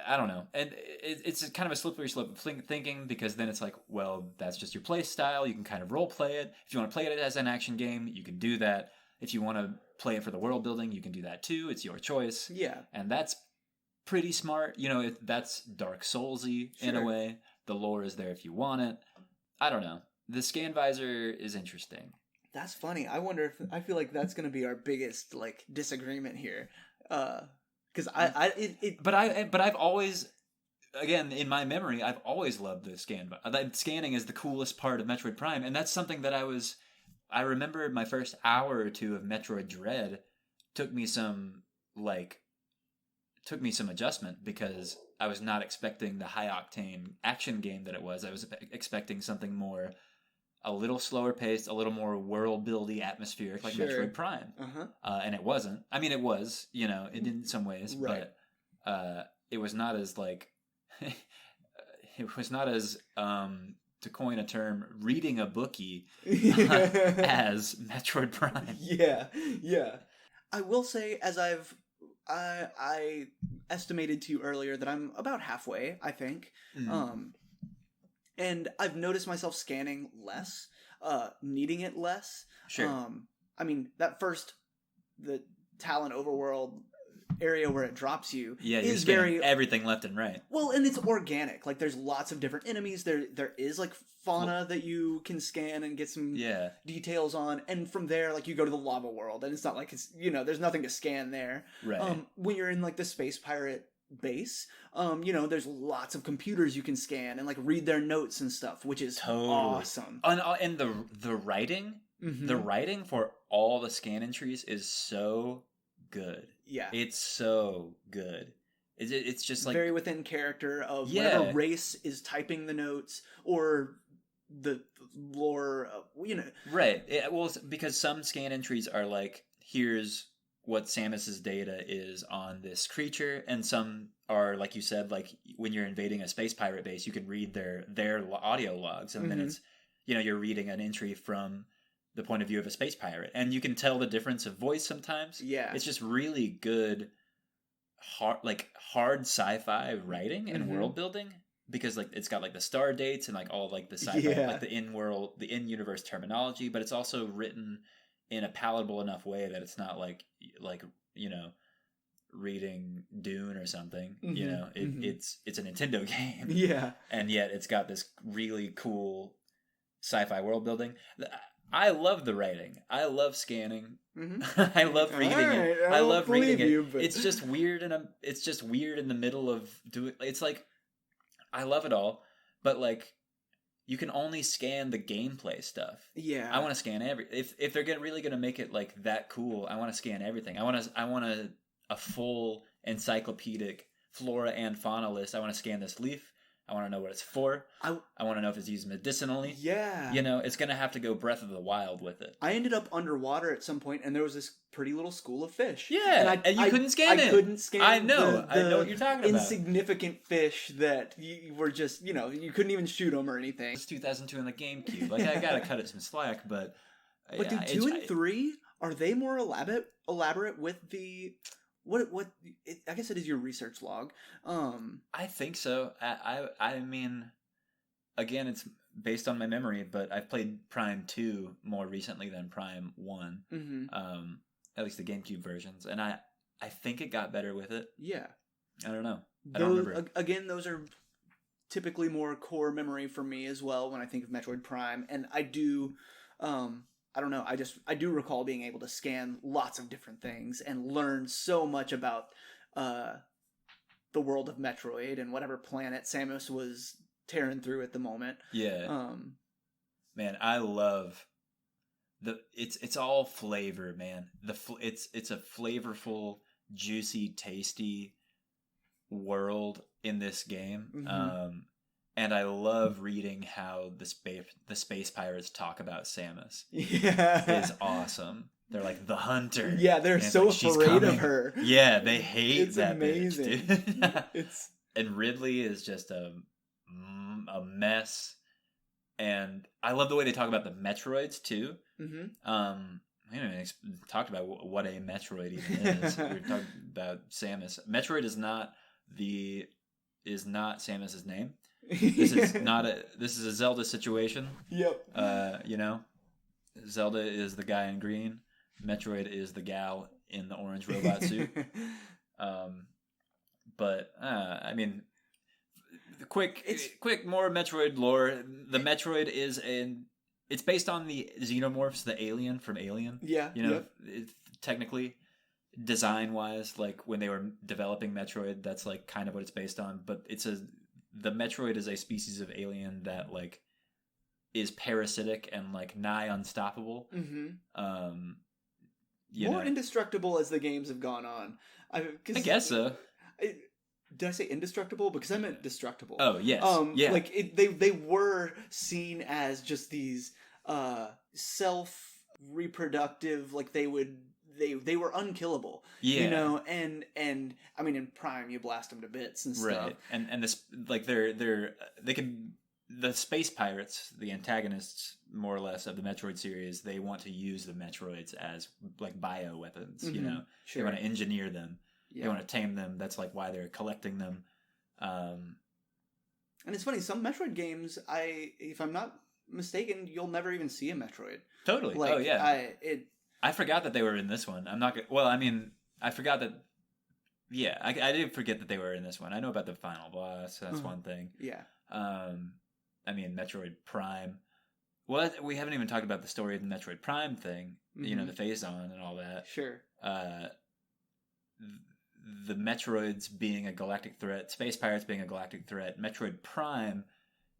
I don't know. And it's kind of a slippery slope of thinking, because then it's like, well, that's just your play style. You can kind of role play it. If you want to play it as an action game, you can do that. If you want to play it for the world building, you can do that too. It's your choice. Yeah. And that's pretty smart. You know, that's Dark Souls-y in a way. The lore is there if you want it. I don't know. The scan visor is interesting. That's funny. I feel like that's going to be our biggest like disagreement here. Because But I've always, again, in my memory, I've always loved the scan. Scanning is the coolest part of Metroid Prime, and that's something that I remember my first hour or two of Metroid Dread took me some adjustment, because I was not expecting the high octane action game that it was. I was expecting something more, a little slower paced, a little more world buildy, atmospheric, like Metroid Prime. And it wasn't. I mean, it was, you know, in some ways, but it was not as like, it was not as, to coin a term, reading a bookie as Metroid Prime. Yeah. I will say, as I estimated to you earlier that I'm about halfway, I think. And I've noticed myself scanning less, needing it less. Sure. I mean, the Talon overworld area where it drops you is very everything left and right. Well, and it's organic. Like, there's lots of different enemies. There is like fauna that you can scan and get some details on, and from there, like, you go to the lava world, and it's not like it's, you know, there's nothing to scan there. Right. When you're in like the space pirate base, you know, there's lots of computers you can scan and like read their notes and stuff, which is awesome. And the writing, the writing for all the scan entries is so good. Yeah, it's so good. It's just like very within character of whatever race is typing the notes, or the lore, Right. Well, because some scan entries are like, here's what Samus's data is on this creature, and some are, like you said, like when you're invading a space pirate base, you can read their audio logs, and then it's, you're reading an entry from the point of view of a space pirate, and you can tell the difference of voice sometimes. Yeah. It's just really good, hard sci-fi writing and world building, because like it's got like the star dates and like all like the sci-fi, like the in-universe terminology, but it's also written in a palatable enough way that it's not like reading Dune or something. It's a Nintendo game. Yeah. And yet it's got this really cool sci-fi world building. I love the writing. I love scanning. I love reading it. I love reading it. It's just weird, and it's just weird in the middle of doing. It's like I love it all, but like you can only scan the gameplay stuff. Yeah, I want to scan if they're really gonna make it like that cool, I want to scan everything. I want a full encyclopedic flora and fauna list. I want to scan this leaf. I want to know what it's for. I want to know if it's used medicinally. Yeah. It's going to have to go Breath of the Wild with it. I ended up underwater at some point, and there was this pretty little school of fish. Yeah, and you couldn't scan it. I couldn't scan I know. I know what you're talking about. Insignificant fish that you were just, you couldn't even shoot them or anything. It's 2002 on the GameCube. Like, I got to cut it some slack, but... But do 2 and 3, are they more elaborate with the... I guess it is your research log. I think so. I mean, again, it's based on my memory, but I've played Prime 2 more recently than Prime 1. At least the GameCube versions, and I think it got better with it. Yeah. I don't know. I don't remember. Again, those are typically more core memory for me as well when I think of Metroid Prime, and I do... I don't know. I do recall being able to scan lots of different things and learn so much about the world of Metroid and whatever planet Samus was tearing through at the moment. Yeah. Man, I love it's all flavor, man. It's a flavorful, juicy, tasty world in this game. And I love reading how the space pirates talk about Samus. Yeah. It's awesome. They're like, the hunter. Yeah, they're so like, afraid of her. Yeah, they hate that amazing. Bitch, dude. And Ridley is just a mess. And I love the way they talk about the Metroids, too. We haven't even talked about what a Metroid even is. We're talking about Samus. Metroid is not Samus's name. This is a Zelda situation. Yep. Zelda is the guy in green. Metroid is the gal in the orange robot suit. But I mean, quick more Metroid lore. The Metroid it's based on the xenomorphs, the alien from Alien. Yeah. Technically, design wise, like when they were developing Metroid, that's like kind of what it's based on. But the Metroid is a species of alien that like is parasitic and like nigh unstoppable. More indestructible as the games have gone on. I guess so. Did I say indestructible? Because I meant destructible. Oh yes. Yeah. Like they were seen as just these self-reproductive. Like they were unkillable. Yeah. And I mean in Prime you blast them to bits and stuff. Right. And this like the space pirates, the antagonists more or less of the Metroid series, they want to use the Metroids as like bioweapons, Sure. They want to engineer them. Yeah. They want to tame them. That's like why they're collecting them. And it's funny, some Metroid games, if I'm not mistaken, you'll never even see a Metroid. Totally. Like, oh yeah. I forgot that they were in this one. I forgot that. Yeah, I did forget that they were in this one. I know about the final boss. So that's one thing. Yeah. I mean, Metroid Prime. Well, we haven't even talked about the story of the Metroid Prime thing. The phase-on and all that. Sure. The Metroids being a galactic threat, space pirates being a galactic threat. Metroid Prime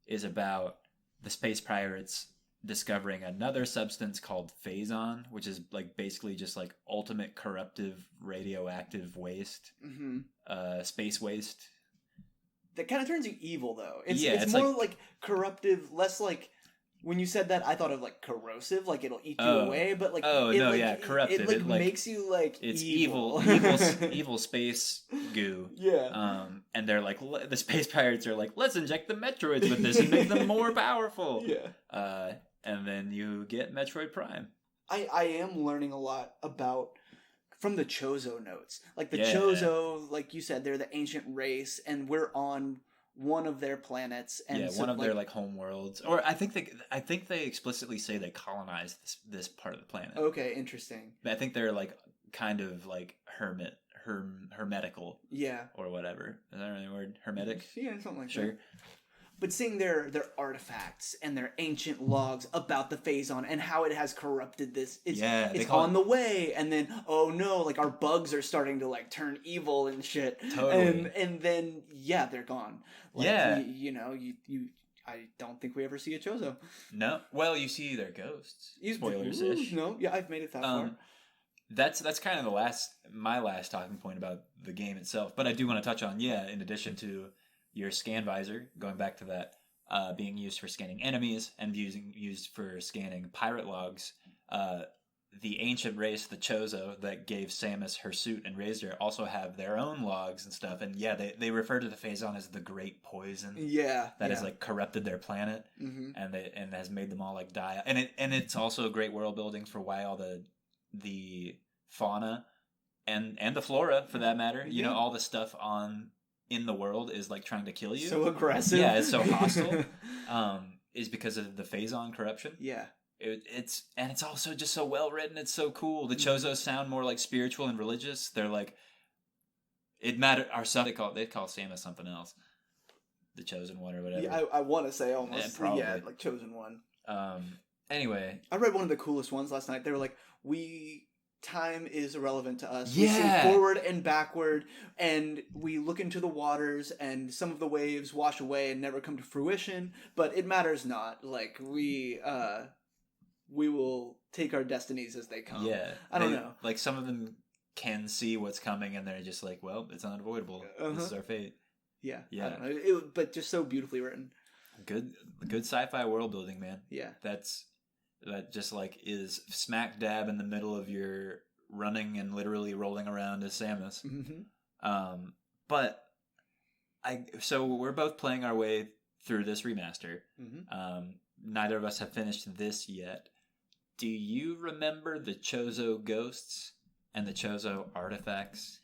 is about the space pirates discovering another substance called phase-on, which is like basically just like ultimate corruptive radioactive waste, space waste. That kind of turns you evil, though. It's more like corruptive, less like When you said that, I thought of like corrosive, like it'll eat you away, but like corrupted. It makes you like it's evil, evil space goo. Yeah. And they're like the space pirates are like, let's inject the Metroids with this and make them more powerful. Yeah. And then you get Metroid Prime. I am learning a lot about from the Chozo notes. Like the Chozo, like you said, they're the ancient race, and we're on one of their planets, and one of their like home worlds. Or I think they explicitly say they colonized this part of the planet. Okay, interesting. But I think they're like kind of like hermetical. Yeah. Or whatever. Is that really a word? Hermetic? Yeah, something like that. Sure. But seeing their artifacts and their ancient logs about the Phazon and how it has corrupted this, it's on the way, and then oh no, like our bugs are starting to like turn evil and shit. Totally. And then they're gone. Like, I don't think we ever see a Chozo. No. Well, you see their ghosts. Spoilers-ish. No, yeah, I've made it that far. That's kind of my last talking point about the game itself. But I do want to touch on, in addition to your scan visor, going back to that, being used for scanning enemies and used for scanning pirate logs, the ancient race, the Chozo, that gave Samus her suit and raised her, also have their own logs and stuff. And they refer to the Phazon as the Great Poison. That has like corrupted their planet, and has made them all like die. And it's also great world building for why all the fauna and the flora, for that matter, all the stuff in the world is like trying to kill you. So aggressive. Yeah, it's so hostile. Is because of the Phazon corruption. Yeah. It's also just so well written. It's so cool. The Chozos sound more like spiritual and religious. They're like, it matter. Our son, they call Samus something else, the Chosen One or whatever. Yeah, I want to say almost like Chosen One. Anyway, I read one of the coolest ones last night. They were like, time is irrelevant to us. Yeah. We see forward and backward, and we look into the waters, and some of the waves wash away and never come to fruition, but it matters not. Like, we will take our destinies as they come. Yeah. I don't know. Like, some of them can see what's coming, and they're just like, well, it's unavoidable. This is our fate. Yeah. Yeah. I don't know. But just so beautifully written. Good sci-fi world building, man. Yeah. That just like is smack dab in the middle of your running and literally rolling around as Samus. Mm-hmm. So we're both playing our way through this remaster. Mm-hmm. Neither of us have finished this yet. Do you remember the Chozo ghosts and the Chozo artifacts?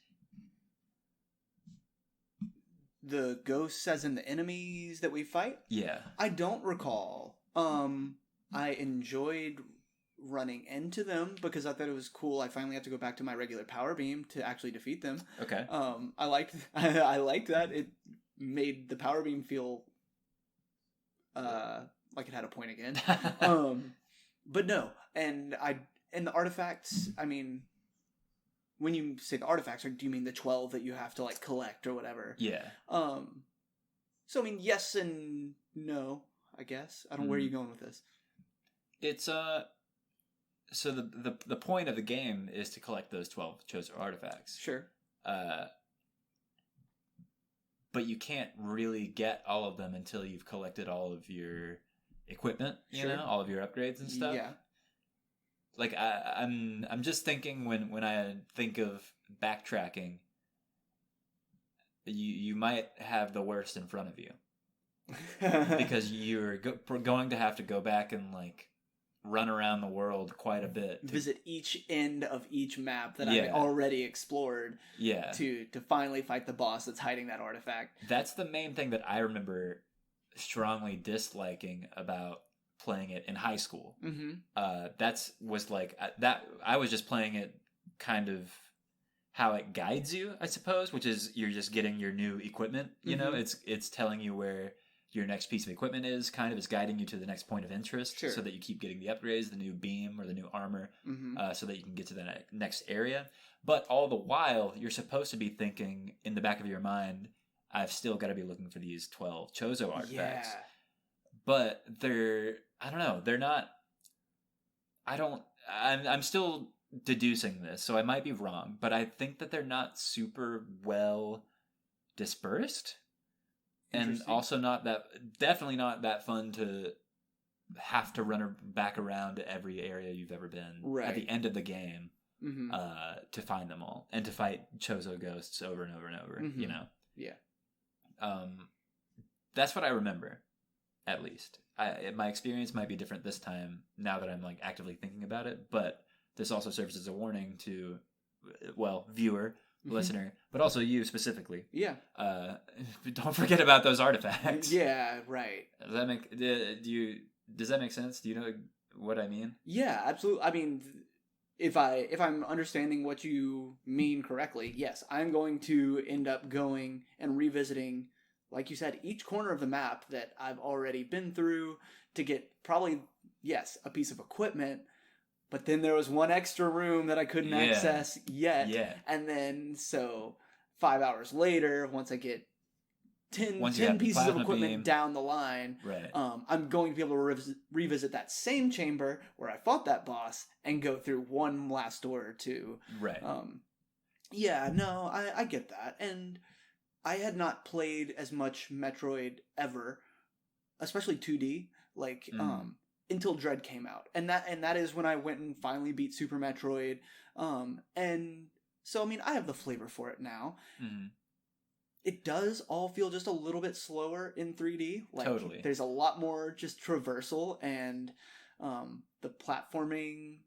The ghosts as in the enemies that we fight? Yeah. I don't recall. I enjoyed running into them because I thought it was cool. I finally had to go back to my regular power beam to actually defeat them. Okay. I liked that. It made the power beam feel like it had a point again. But no, and the artifacts, I mean, when you say the artifacts, do you mean the 12 that you have to like collect or whatever? Yeah. So I mean, yes and no, I guess. I don't know where you're going with this. It's so the point of the game is to collect those 12 Chozo artifacts. Sure. But you can't really get all of them until you've collected all of your equipment, all of your upgrades and stuff. Yeah. Like I'm just thinking when I think of backtracking, you might have the worst in front of you. Because you're going to have to go back and like run around the world quite a bit. Visit each end of each map that I've already explored. Yeah. To finally fight the boss that's hiding that artifact. That's the main thing that I remember strongly disliking about playing it in high school. Mm-hmm. I was just playing it kind of how it guides you, I suppose, which is you're just getting your new equipment. You know, it's telling you where your next piece of equipment is, kind of is guiding you to the next point of interest, so that you keep getting the upgrades, the new beam or the new armor, so that you can get to the next area. But all the while, you're supposed to be thinking in the back of your mind, I've still got to be looking for these 12 Chozo artifacts. Yeah. But I don't know, they're not, I'm still deducing this, so I might be wrong, but I think that they're not super well dispersed. And also definitely not that fun to have to run back around to every area you've ever been at the end of the game to find them all and to fight Chozo ghosts over and over and over. You know. Yeah. That's what I remember, at least. My experience might be different this time now that I'm like actively thinking about it, but this also serves as a warning to, viewer, listener, but also you specifically. Yeah. Don't forget about those artifacts. Yeah, right. Does that make sense? Do you know what I mean? Yeah, absolutely. I mean, if I'm understanding what you mean correctly, yes, I'm going to end up going and revisiting, like you said, each corner of the map that I've already been through to get probably, yes, a piece of equipment, but then there was one extra room that I couldn't access yet. Yeah. And then, so 5 hours later, once I get 10 pieces of equipment down the line, right. I'm going to be able to revisit that same chamber where I fought that boss and go through one last door or two. Right. Yeah, no, I get that. And I had not played as much Metroid ever, especially 2D, like until Dread came out. And that is when I went and finally beat Super Metroid. And so, I mean, I have the flavor for it now. Mm-hmm. It does all feel just a little bit slower in 3D. Like, totally. There's a lot more just traversal and the platforming.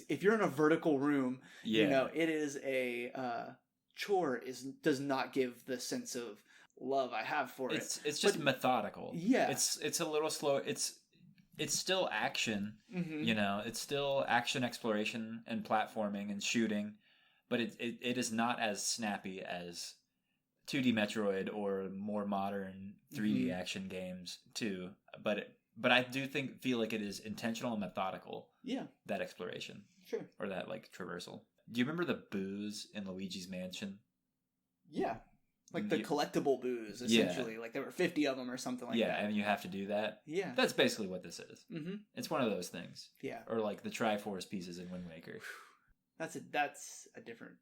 If you're in a vertical room, you know, it is a chore. Does not give the sense of love I have for it. It's just methodical. Yeah. It's a little slow. It's still action, you know. It's still action exploration and platforming and shooting, but it is not as snappy as 2D Metroid or more modern 3D action games too, but I do feel like it is intentional and methodical. Yeah, that exploration, sure, or that like traversal. Do you remember the boos in Luigi's Mansion? Yeah, like the collectible boos, essentially. Yeah. Like there were 50 of them or something like that. Yeah, and you have to do that. Yeah, that's basically what this is. Mm-hmm. It's one of those things. Yeah, or like the Triforce pieces in Wind Waker. That's a different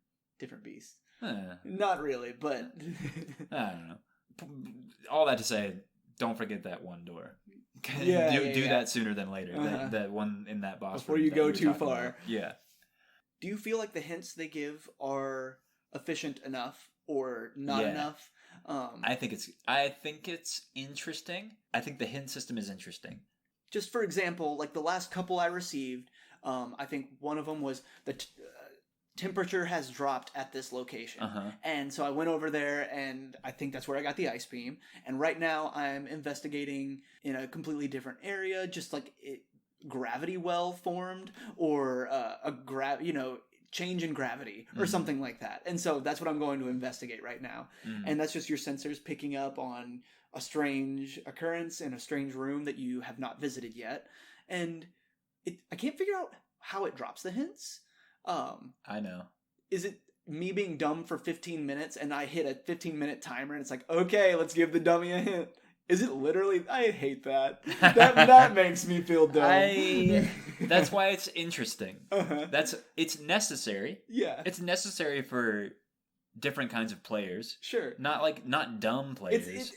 beast. Not really, but I don't know. All that to say, don't forget that one door. Do that sooner than later. That one in that boss before you go too far. About. Yeah. Do you feel like the hints they give are efficient enough or not enough? I think it's interesting. I think the hint system is interesting. Just for example, like the last couple I received, I think one of them was the temperature has dropped at this location. And so I went over there and I think that's where I got the ice beam. And right now I'm investigating in a completely different area, just like gravity well formed or change in gravity or something like that. And so that's what I'm going to investigate right now. And that's just your sensors picking up on a strange occurrence in a strange room that you have not visited yet. And I can't figure out how it drops the hints. I know. Is it me being dumb for 15 minutes and I hit a 15-minute timer and it's like, okay, let's give the dummy a hint? Is it literally? I hate that. That makes me feel dumb. That's why it's interesting. It's necessary. Yeah. It's necessary for different kinds of players. Sure. Not dumb players. It's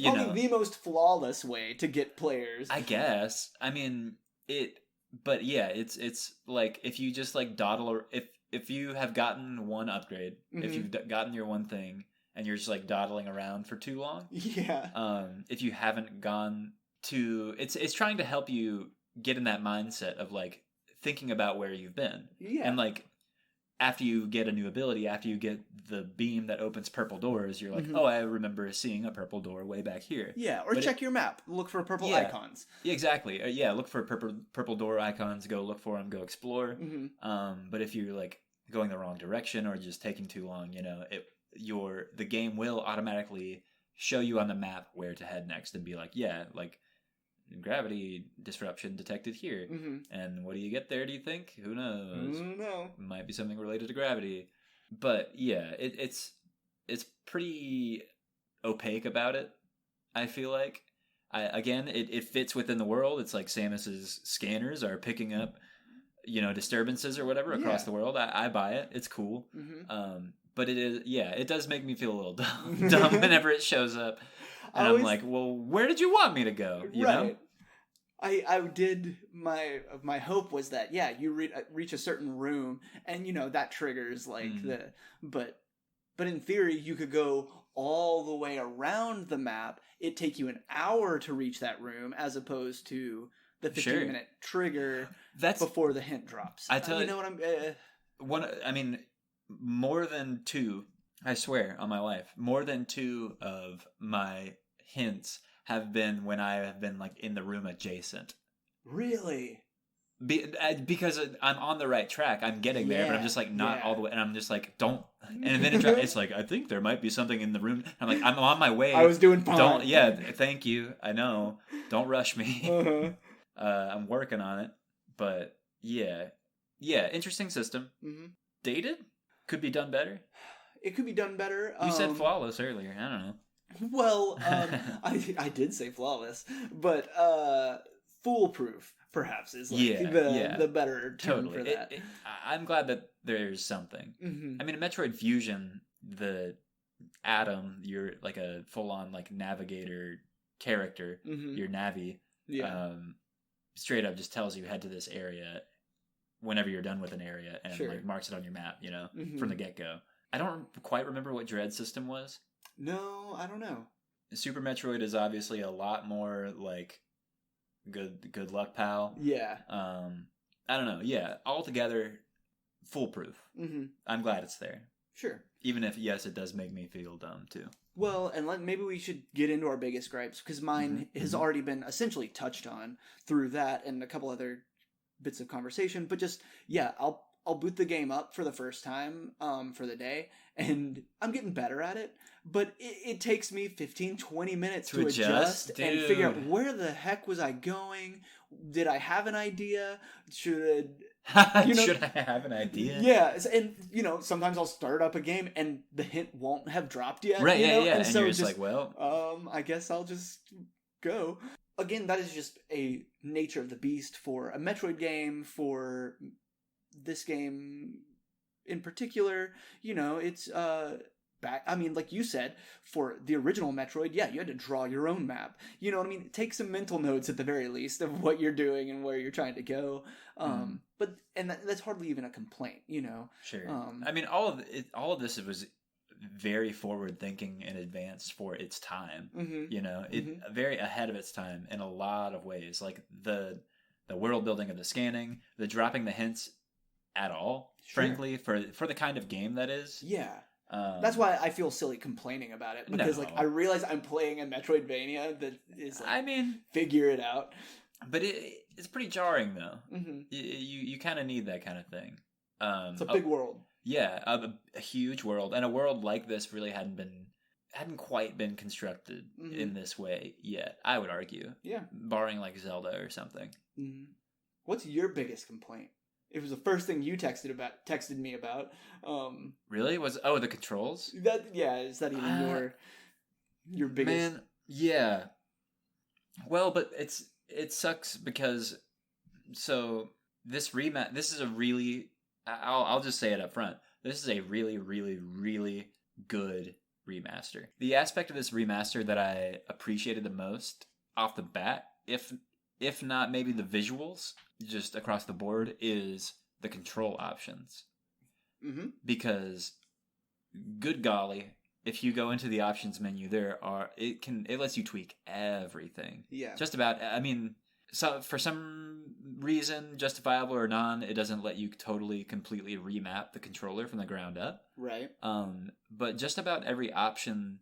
probably the most flawless way to get players. I guess. I mean, but yeah, it's like if you just like dawdle, if you have gotten one upgrade, if you've gotten your one thing, and you're just like dawdling around for too long, if you haven't gone to, it's trying to help you get in that mindset of like thinking about where you've been, and like after you get a new ability, after you get the beam that opens purple doors, you're like, oh, I remember seeing a purple door way back here. Yeah, or check your map. Look for purple icons. Yeah, exactly. Look for purple door icons. Go look for them. Go explore. But if you're like going the wrong direction or just taking too long, you know, the game will automatically show you on the map where to head next and be like, like gravity disruption detected here. And what do you get there, do you think? Who knows? No. Might be something related to gravity. But yeah, it's pretty opaque about it, I feel like. It fits within the world. It's like Samus's scanners are picking up, you know, disturbances or whatever across the world. I buy it. It's cool. But it does make me feel a little dumb whenever it shows up. And I'm like, well, where did you want me to go? You know? I did my hope was that you reach a certain room and that triggers like but in theory you could go all the way around the map. It'd take you an hour to reach that room as opposed to the 15-minute trigger before the hint drops. I tell you know what I'm I mean, more than 2, I swear on my life, more than 2 of my hints have been when I have been like in the room adjacent. Really? Because I'm on the right track, I'm getting there, but I'm just like not all the way, and I'm just like don't. And then it's like I think there might be something in the room. I'm like I'm on my way. I was doing fine. Don't thank you. I know. Don't rush me. I'm working on it, but yeah. Interesting system. Mm-hmm. Dated could be done better. It could be done better. You said flawless earlier. I don't know. Well, I did say flawless, but foolproof perhaps is like the better term for that. I'm glad that there's something. Mm-hmm. I mean, in Metroid Fusion, the Adam, you're like a full-on like navigator character. Mm-hmm. Your Navi, straight up just tells you head to this area whenever you're done with an area and like marks it on your map. From the get-go. I don't quite remember what Dread system was. No, I don't know. Super Metroid is obviously a lot more like good luck, pal. Yeah. I don't know. Yeah, altogether foolproof. Mm-hmm. I'm glad it's there. Sure. Even if yes, it does make me feel dumb too. Well, and maybe we should get into our biggest gripes because mine has already been essentially touched on through that and a couple other bits of conversation. But just I'll boot the game up for the first time for the day, and I'm getting better at it. But it takes me 15, 20 minutes to adjust and figure out where the heck was I going? Did I have an idea? Should I have an idea? Yeah, and sometimes I'll start up a game and the hint won't have dropped yet. Right, And so you're just like, well, I guess I'll just go. Again, that is just a nature of the beast for a Metroid game, for this game in particular. It's back. I mean, like you said, for the original Metroid, you had to draw your own map. You know what I mean? Take some mental notes at the very least of what you're doing and where you're trying to go. But that's hardly even a complaint. Sure. I mean, all of this was very forward thinking and advanced for its time. Mm-hmm. Very ahead of its time in a lot of ways. Like the world building of the scanning, the dropping the hints at all. Frankly, for the kind of game that is. Yeah. That's why I feel silly complaining about it because I realize I'm playing a Metroidvania that is figure it out. But it's pretty jarring though. Mm-hmm. You kind of need that kind of thing. It's a big world. Yeah, a huge world, and a world like this really hadn't quite been constructed in this way yet. I would argue. Yeah, barring like Zelda or something. Mm-hmm. What's your biggest complaint? It was the first thing you texted me about. Really? The controls? Is that even your biggest? Man, yeah. Well, but it sucks because this is a really I'll just say it up front. This is a really, really, really good remaster. The aspect of this remaster that I appreciated the most off the bat, if not maybe the visuals, just across the board, is the control options. Mm-hmm. Because, good golly, if you go into the options menu, it lets you tweak everything. Yeah. Just about, I mean, so for some reason, justifiable or non, it doesn't let you totally, completely remap the controller from the ground up. Right. But just about every option,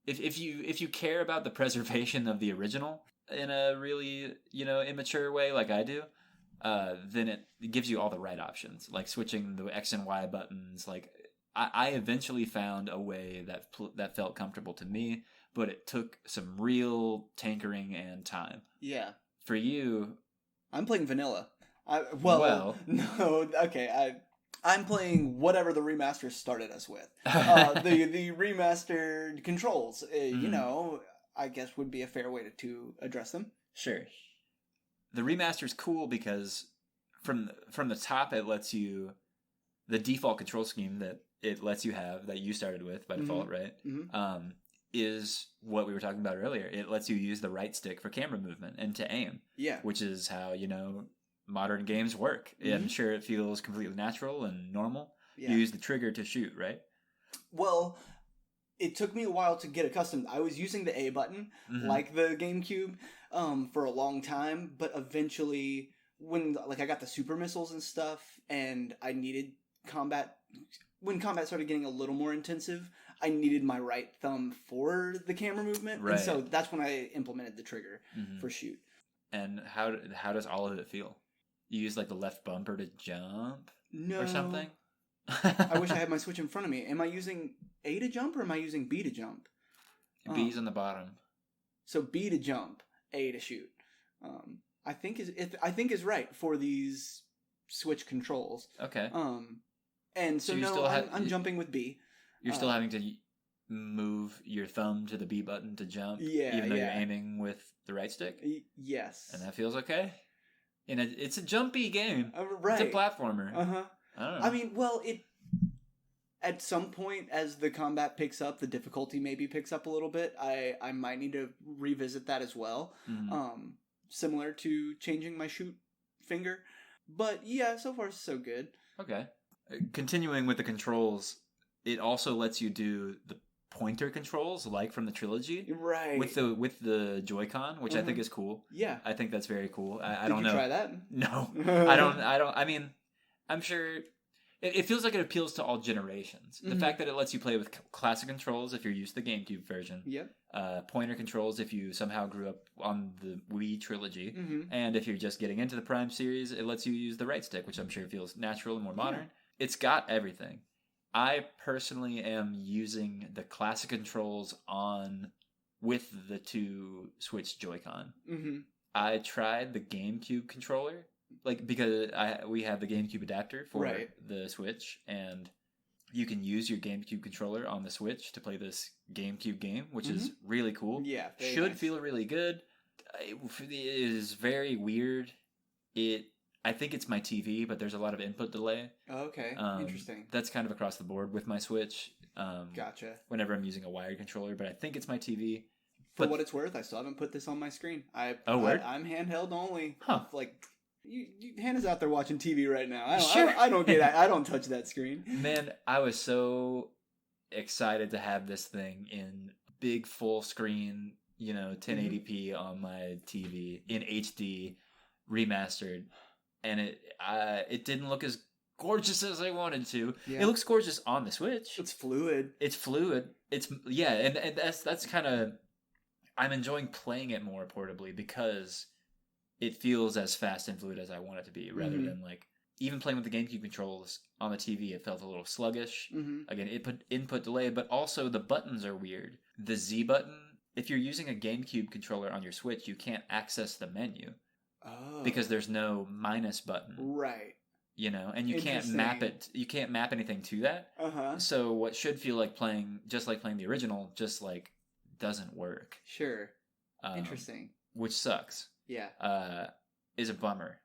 if you care about the preservation of the original in a really, immature way like I do, then it gives you all the right options, like switching the X and Y buttons. Like I eventually found a way that felt comfortable to me, but it took some real tinkering and time. Yeah. For you, I'm playing vanilla. No, okay. I'm playing whatever the remaster started us with. The remastered controls, I guess would be a fair way to address them. Sure. The remaster's cool because from the top it lets you the default control scheme that it lets you have that you started with by default, right? Mm-hmm. is what we were talking about earlier. It lets you use the right stick for camera movement and to aim. Yeah. Which is how, modern games work. I'm sure it feels completely natural and normal. Yeah. You use the trigger to shoot, right? Well, it took me a while to get accustomed. I was using the A button, like the GameCube, for a long time, but eventually, when I got the super missiles and stuff, and I needed combat, when combat started getting a little more intensive, I needed my right thumb for the camera movement, right. And so that's when I implemented the trigger for shoot. And how does all of it feel? You use the left bumper to jump, or something? I wish I had my Switch in front of me. Am I using A to jump or am I using B to jump? B's on the bottom. So B to jump, A to shoot. I think is right for these Switch controls. Okay. And so I'm jumping with B. You're still having to move your thumb to the B button to jump, even though you're aiming with the right stick. Yes. And that feels okay. And it's a jumpy game. Right. It's a platformer. I don't know. I mean, well, at some point as the combat picks up, the difficulty maybe picks up a little bit. I might need to revisit that as well. Similar to changing my shoot finger. But yeah, so far so good. Okay. Continuing with the controls, it also lets you do the pointer controls like from the trilogy, right? With the Joy-Con, which I think is cool. Yeah, I think that's very cool. I don't know. Did you try that? No, I don't. I mean, I'm sure it feels like it appeals to all generations. The fact that it lets you play with classic controls if you're used to the GameCube version. Yep. Pointer controls if you somehow grew up on the Wii trilogy, and if you're just getting into the Prime series, it lets you use the right stick, which I'm sure feels natural and more modern. It's got everything. I personally am using the classic controls with the two Switch Joy-Con. I tried the GameCube controller, because we have the GameCube adapter for the Switch, and you can use your GameCube controller on the Switch to play this GameCube game, which is really cool. Yeah, should feel really good. It is very weird. I think it's my TV, but there's a lot of input delay. Oh, okay. Interesting. That's kind of across the board with my Switch. Gotcha. Whenever I'm using a wired controller, but I think it's my TV. For what it's worth, I still haven't put this on my screen. I'm handheld only. Huh. Hannah's out there watching TV right now. I don't touch that screen. Man, I was so excited to have this thing in big full screen, 1080p on my TV in HD remastered. And it didn't look as gorgeous as I wanted to. Yeah. It looks gorgeous on the Switch. It's fluid. And that's kind of, I'm enjoying playing it more portably because it feels as fast and fluid as I want it to be, rather than even playing with the GameCube controls on the TV, it felt a little sluggish. Again, input delay, but also the buttons are weird. The Z button, if you're using a GameCube controller on your Switch, you can't access the menu. Oh. Because there's no minus button. Right. And you can't map it. You can't map anything to that. So what should feel like playing the original just doesn't work. Sure. Interesting. Which sucks. Yeah. Is a bummer.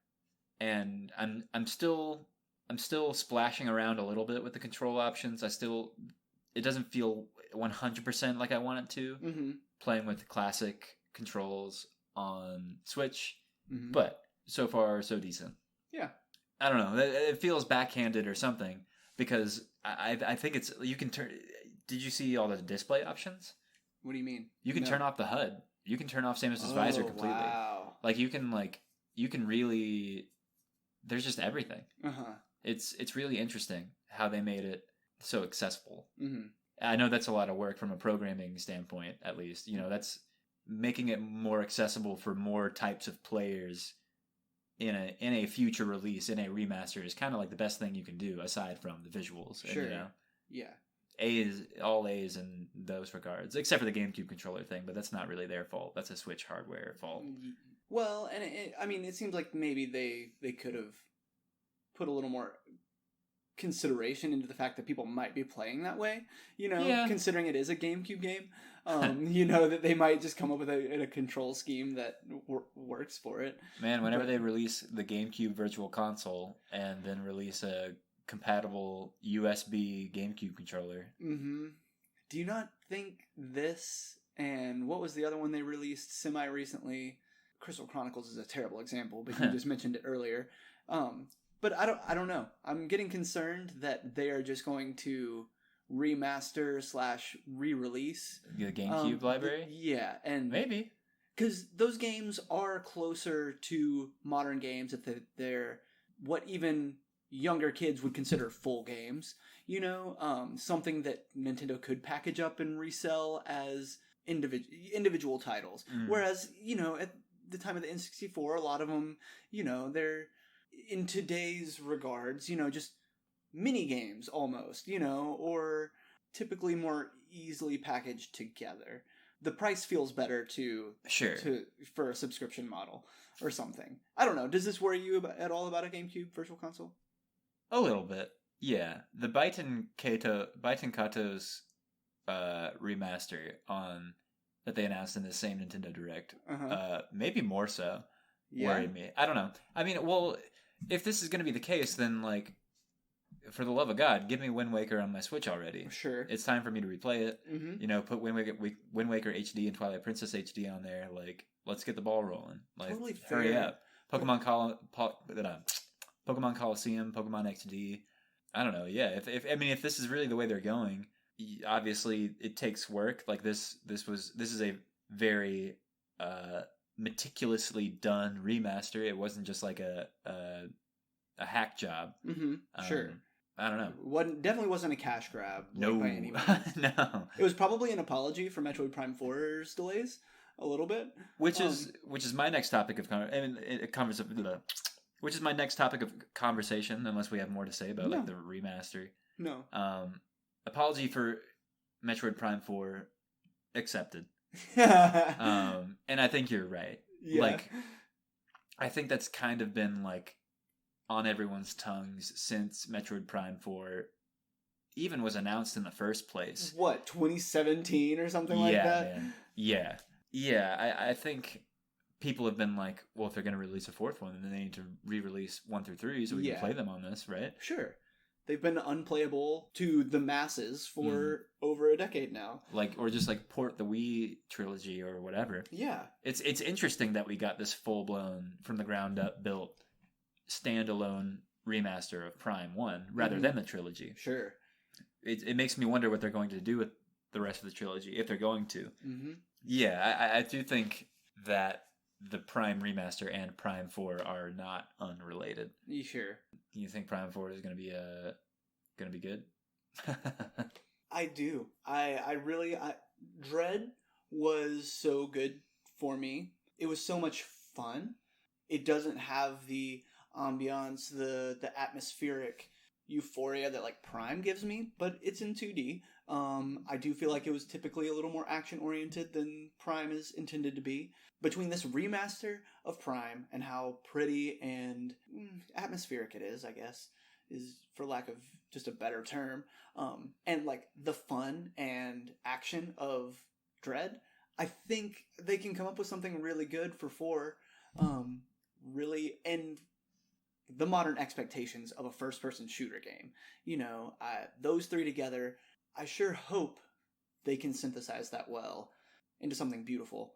And I'm still splashing around a little bit with the control options. It doesn't feel 100% like I want it to. Playing with classic controls on Switch. But so far, so decent. Yeah. I don't know. It feels backhanded or something because I think it's, you can turn. Did you see all the display options? What do you mean? You can turn off the HUD. You can turn off Samus's visor completely. Wow. You can really. There's just everything. It's really interesting how they made it so accessible. I know that's a lot of work from a programming standpoint, at least. That's making it more accessible for more types of players in a future release, in a remaster, is kind of the best thing you can do aside from the visuals. Sure. And, yeah. All A's in those regards, except for the GameCube controller thing, but that's not really their fault. That's a Switch hardware fault. Well, and it seems like maybe they could have put a little more consideration into the fact that people might be playing that way, considering it is a GameCube game, that they might just come up with a control scheme that works for it. Man, whenever they release the GameCube Virtual Console and then release a compatible USB GameCube controller, Do you not think this and what was the other one they released semi-recently? Crystal Chronicles is a terrible example, but you just mentioned it earlier. But I don't know. I'm getting concerned that they are just going to remaster / re-release the GameCube library. Yeah, and maybe because those games are closer to modern games that they're what even younger kids would consider full games. Something that Nintendo could package up and resell as individual titles. Whereas at the time of the N64, a lot of them, they're in today's regards, just mini games almost, or typically more easily packaged together. The price feels better for a subscription model or something. I don't know. Does this worry you at all about a GameCube Virtual Console? A little bit, yeah. The Baiten Kato's remaster that they announced in the same Nintendo Direct, maybe more so, worried me. I don't know. I mean, well, if this is going to be the case, then for the love of God, give me Wind Waker on my Switch already. Sure. It's time for me to replay it. Put Wind Waker HD and Twilight Princess HD on there. Let's get the ball rolling. Totally fair. Hurry up. Pokemon Coliseum, Pokemon XD. I don't know. Yeah. If this is really the way they're going, obviously it takes work. This is a very meticulously done remaster. It wasn't just like a hack job. Sure. I don't know. Definitely wasn't a cash grab. No. By any means. No. It was probably an apology for Metroid Prime 4's delays, a little bit. Which is my next topic of which is my next topic of conversation, unless we have more to say about the remaster. No. Apology for Metroid Prime 4 accepted. And I think you're right. Yeah. I think that's kind of been on everyone's tongues since Metroid Prime 4 even was announced in the first place. What, 2017 or something like that? Man. Yeah. I think people have been well, if they're going to release a fourth one, then they need to re-release 1 through 3 so we can play them on this, right? Sure. They've been unplayable to the masses for over a decade now. Or just port the Wii trilogy or whatever. Yeah. It's interesting that we got this full-blown, from the ground up built standalone remaster of Prime 1 rather than the trilogy. Sure. It makes me wonder what they're going to do with the rest of the trilogy, if they're going to. Yeah, I do think that the Prime Remaster and Prime 4 are not unrelated. You sure? You think Prime 4 is going to be good? I do. I really Dread was so good for me. It was so much fun. It doesn't have the ambiance, the atmospheric euphoria that Prime gives me, but it's in 2D. I do feel like it was typically a little more action oriented than Prime is intended to be. Between this remaster of Prime and how pretty and atmospheric it is, I guess, is for lack of just a better term, and the fun and action of Dread, I think they can come up with something really good for 4. Really, and the modern expectations of a first-person shooter game. Those 3 together, I sure hope they can synthesize that well into something beautiful.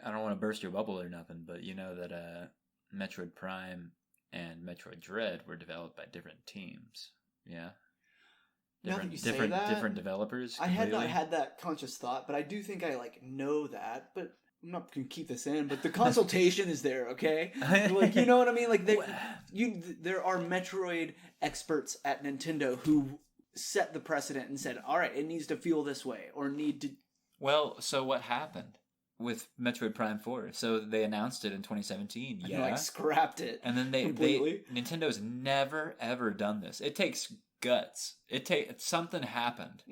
I don't want to burst your bubble or nothing, but you know that Metroid Prime and Metroid Dread were developed by different teams. Yeah? Now that you say that, different developers. Completely. I had not had that conscious thought, but I do think I know that, but I'm not going to keep this in, but the consultation is there, okay? You know what I mean? There are Metroid experts at Nintendo who set the precedent and said, all right, it needs to feel this way, or need to... Well, so what happened with Metroid Prime 4? So they announced it in 2017, and scrapped it. And then Nintendo's never, ever done this. It takes guts. Something happened.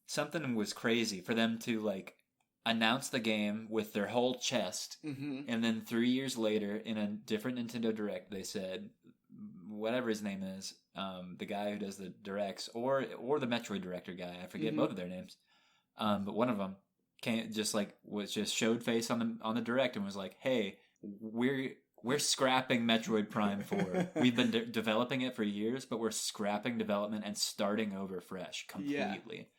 Something was crazy for them to, announce the game with their whole chest, and then 3 years later, in a different Nintendo Direct, they said, whatever his name is, the guy who does the directs, or the Metroid director guy, I forget both of their names, but one of them showed face on the Direct and was like, "Hey, we're scrapping Metroid Prime 4. We've been developing it for years, but we're scrapping development and starting over fresh completely."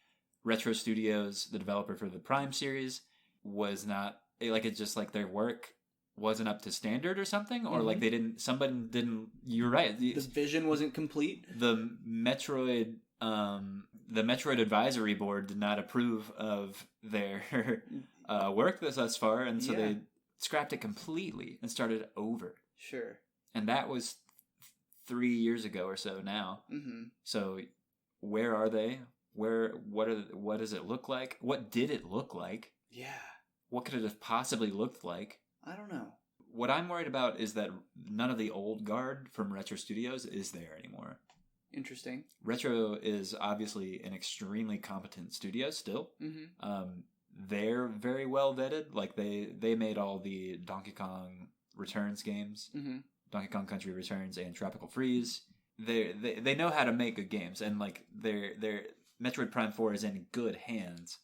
Retro Studios, the developer for the Prime series, was not like it's just like their work wasn't up to standard or something, or like somebody didn't. You're right. The vision wasn't complete. The Metroid Advisory Board did not approve of their work thus far, and so they scrapped it completely and started over. Sure. And that was 3 years ago or so now. Mm-hmm. So where are they? What does it look like? What did it look like? Yeah. What could it have possibly looked like? I don't know. What I'm worried about is that none of the old guard from Retro Studios is there anymore. Interesting. Retro is obviously an extremely competent studio still. Mm-hmm. They're very well vetted. Like they made all the Donkey Kong Returns games, Donkey Kong Country Returns and Tropical Freeze. They know how to make good games, and like their Metroid Prime 4 is in good hands.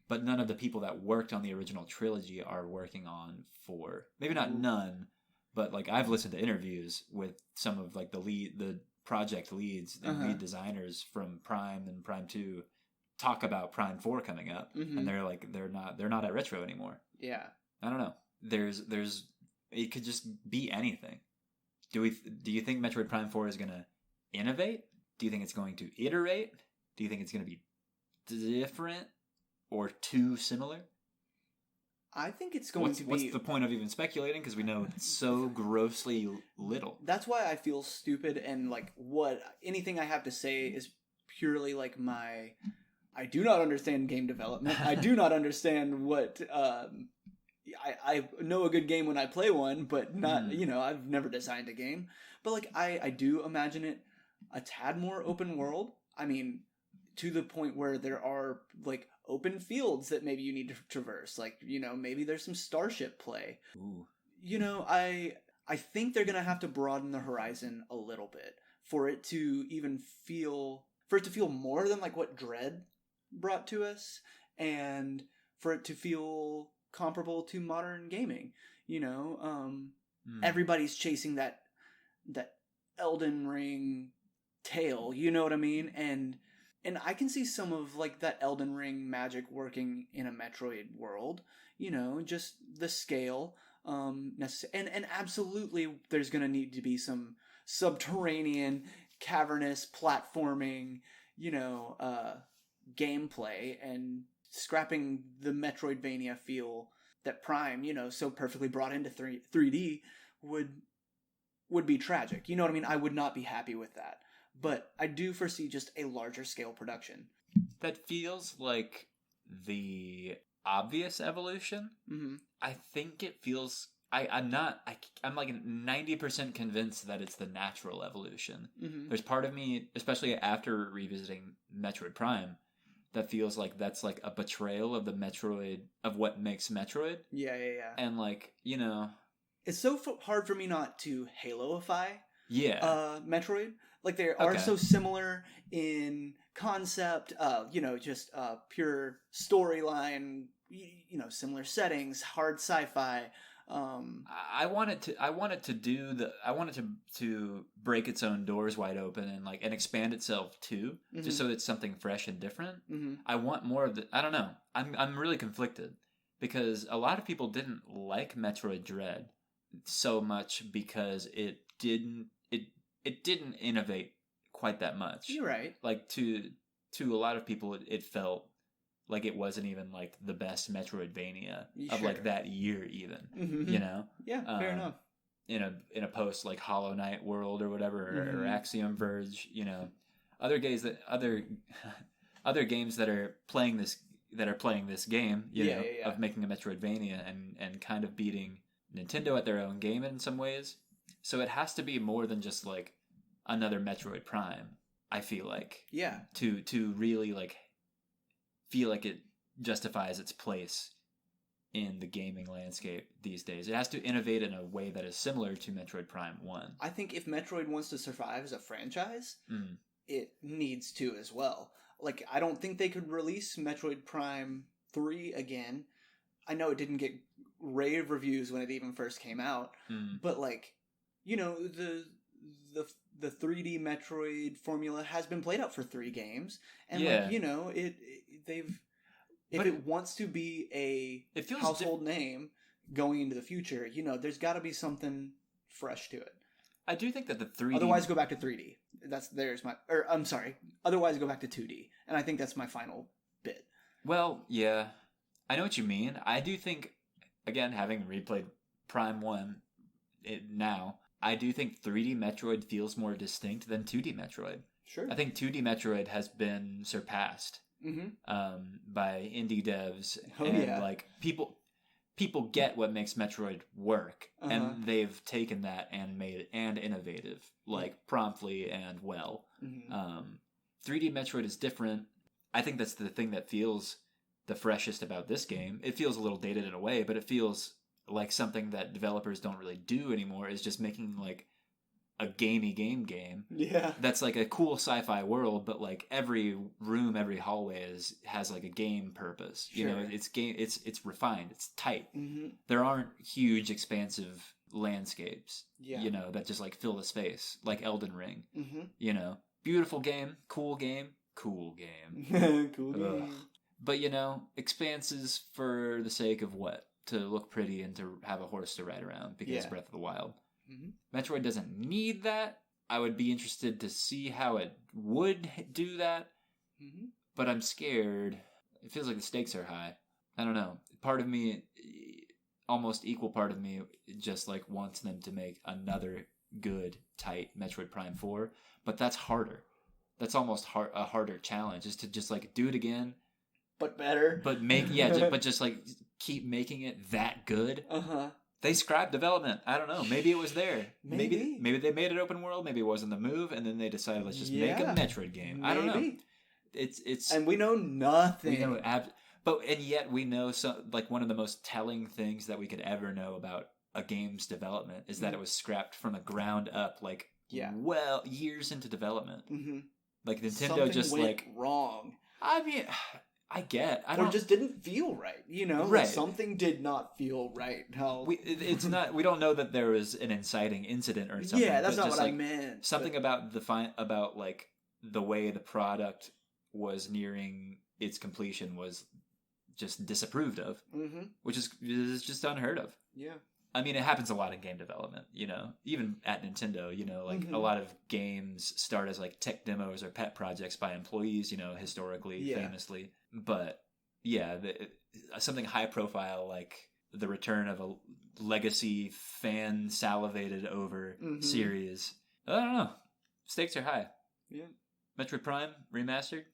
But none of the people that worked on the original trilogy are working on 4. Maybe not none, but like I've listened to interviews with some of like the project leads, the lead designers from Prime and Prime 2 talk about Prime 4 coming up, and they're like they're not at Retro anymore. Yeah. I don't know. There's it could just be anything. Do you think Metroid Prime 4 is going to innovate? Do you think it's going to iterate? Do you think it's going to be different? Or too similar? I think it's going to be... What's the point of even speculating? Because we know so grossly little. That's why I feel stupid, and like anything I have to say is purely like I do not understand game development. I do not understand what... I know a good game when I play one, but not, I've never designed a game. But like I do imagine it a tad more open world. I mean, to the point where there are like open fields that maybe you need to traverse. Like, maybe there's some starship play. Ooh. I think they're going to have to broaden the horizon a little bit for it to feel more than like what Dread brought to us, and for it to feel comparable to modern gaming. Everybody's chasing that Elden Ring tail, you know what I mean? And I can see some of like that Elden Ring magic working in a Metroid world, just the scale, and absolutely there's going to need to be some subterranean, cavernous platforming, gameplay, and scrapping the Metroidvania feel that Prime, so perfectly brought into 3D would be tragic. You know what I mean? I would not be happy with that. But I do foresee just a larger scale production. That feels like the obvious evolution. Mm-hmm. I think it feels... I'm like 90% convinced that it's the natural evolution. Mm-hmm. There's part of me, especially after revisiting Metroid Prime, that feels like that's like a betrayal of the Metroid, of what makes Metroid. Yeah. And like, It's so hard for me not to Haloify Metroid. Like they are so similar in concept, just pure storyline, similar settings, hard sci-fi. I wanted to break its own doors wide open and expand itself too, just so it's something fresh and different. Mm-hmm. I want more of the. I don't know. I'm really conflicted because a lot of people didn't like Metroid Dread so much because it didn't innovate quite that much. You're right. Like to a lot of people, it felt like it wasn't even like the best Metroidvania of like that year, even. Mm-hmm. Yeah, fair enough. In a post like Hollow Knight world or whatever, or Axiom Verge, other games that are playing this game, of making a Metroidvania and kind of beating Nintendo at their own game in some ways. So it has to be more than just like another Metroid Prime, I feel like. Yeah. To really like feel like it justifies its place in the gaming landscape these days. It has to innovate in a way that is similar to Metroid Prime 1. I think if Metroid wants to survive as a franchise, it needs to as well. Like, I don't think they could release Metroid Prime 3 again. I know it didn't get rave reviews when it even first came out, but like, the 3D Metroid formula has been played out for 3 games, and Yeah. if it wants to be a household name going into the future, there's got to be something fresh to it. I do think that the 3D... Otherwise, go back to 3D. Otherwise, go back to 2D. And I think that's my final bit. Well, yeah. I know what you mean. I do think, again, having replayed Prime 1 now, I do think 3D Metroid feels more distinct than 2D Metroid. Sure. I think 2D Metroid has been surpassed by indie devs. Like, people get what makes Metroid work, and they've taken that and made it innovative, like promptly and well. 3D Metroid is different. I think that's the thing that feels the freshest about this game. It feels a little dated in a way, but it feels like something that developers don't really do anymore, is just making like a gamey game. Yeah. That's like a cool sci-fi world, but like every room, every hallway has like a game purpose. Sure. It's refined, it's tight. There aren't huge expansive landscapes, that just like fill the space, like Elden Ring. Beautiful game, cool game. Cool game. But expanses for the sake of what? To look pretty and to have a horse to ride around because Breath of the Wild. Metroid doesn't need that. I would be interested to see how it would do that, but I'm scared. It feels like the stakes are high. I don't know. Part of me, almost equal part of me, just like wants them to make another good, tight Metroid Prime 4, but that's harder. That's almost a harder challenge, is to just like do it again, but better. But but just like keep making it that good. They scrapped development. I don't know. Maybe it was there. Maybe they made it open world. Maybe it wasn't the move, and then they decided, let's just make a Metroid game. I don't know. It's and we know nothing. We know yet we know like one of the most telling things that we could ever know about a game's development is that it was scrapped from the ground up. Like years into development. Like Nintendo Something just went like wrong. I mean. Or just didn't feel right, Right. Something did not feel right. We don't know that there was an inciting incident or something. Yeah, that's not what I meant. Something about like the way the product was nearing its completion was just disapproved of, which is just unheard of. Yeah. I mean, it happens a lot in game development, even at Nintendo, a lot of games start as like tech demos or pet projects by employees, historically, famously. But something high profile like the return of a legacy fan salivated over series. I don't know. Stakes are high. Yeah. Metroid Prime Remastered.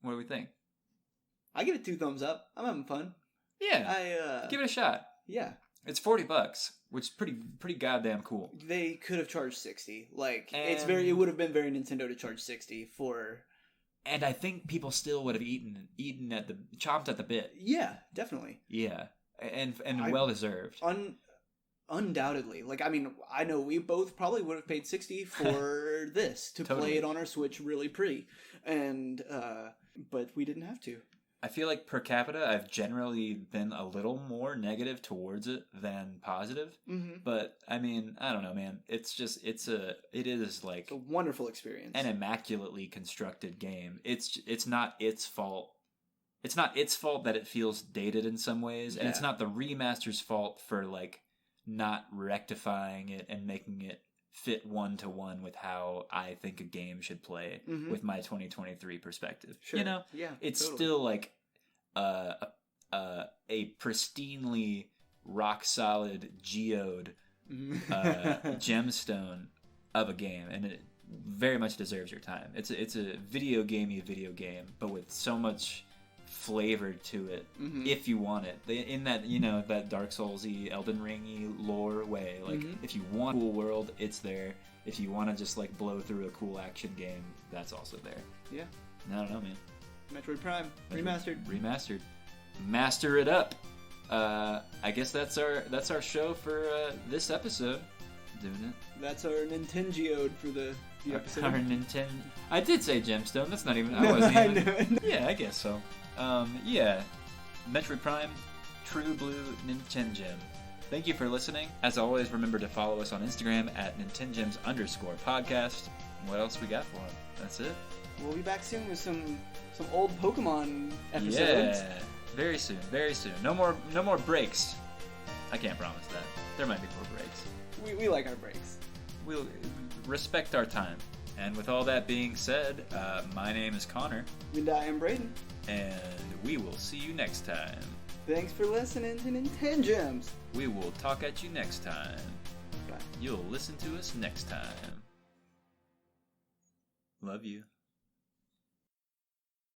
What do we think? I give it 2 thumbs up. I'm having fun. Yeah. Give it a shot. Yeah. It's $40, which is pretty goddamn cool. They could have charged $60. It would have been very Nintendo to charge $60 for. And I think people still would have chomped at the bit. Yeah, definitely. Yeah, and well deserved. Undoubtedly. I know we both probably would have paid $60 for this to play it on our Switch really pretty, and but we didn't have to. I feel like per capita, I've generally been a little more negative towards it than positive. But I mean, I don't know, man. It is like a wonderful experience, an immaculately constructed game. It's not its fault. It's not its fault that it feels dated in some ways, and it's not the remaster's fault for like not rectifying it and making it fit 1-to-1 with how I think a game should play with my 2023 perspective. Sure. It's totally still like a pristinely rock solid geode gemstone of a game, and it very much deserves your time. It's a video game, but with so much flavor to it if you want it in that that Dark Souls-y, Elden Ring-y lore way. Like if you want a cool world, it's there. If you want to just like blow through a cool action game, that's also there. Yeah. I don't know, man. Metroid Prime Remastered. Master it up. I guess that's our show for this episode. Doing it. That's our Nintengeode for the episode. Our I did say gemstone. That's not even. I wasn't even. Yeah, I guess so. Metroid Prime, True Blue NintenGem. Thank you for listening. As always, remember to follow us on Instagram at NintenGems_podcast. What else we got for them? That's it. We'll be back soon with some old Pokemon episodes. Yeah, very soon, very soon. No more breaks. I can't promise that. There might be more breaks. We like our breaks. We'll respect our time. And with all that being said, my name is Connor. And I am Braden. And we will see you next time. Thanks for listening to NintenGems. We will talk at you next time. Bye. You'll listen to us next time. Love you.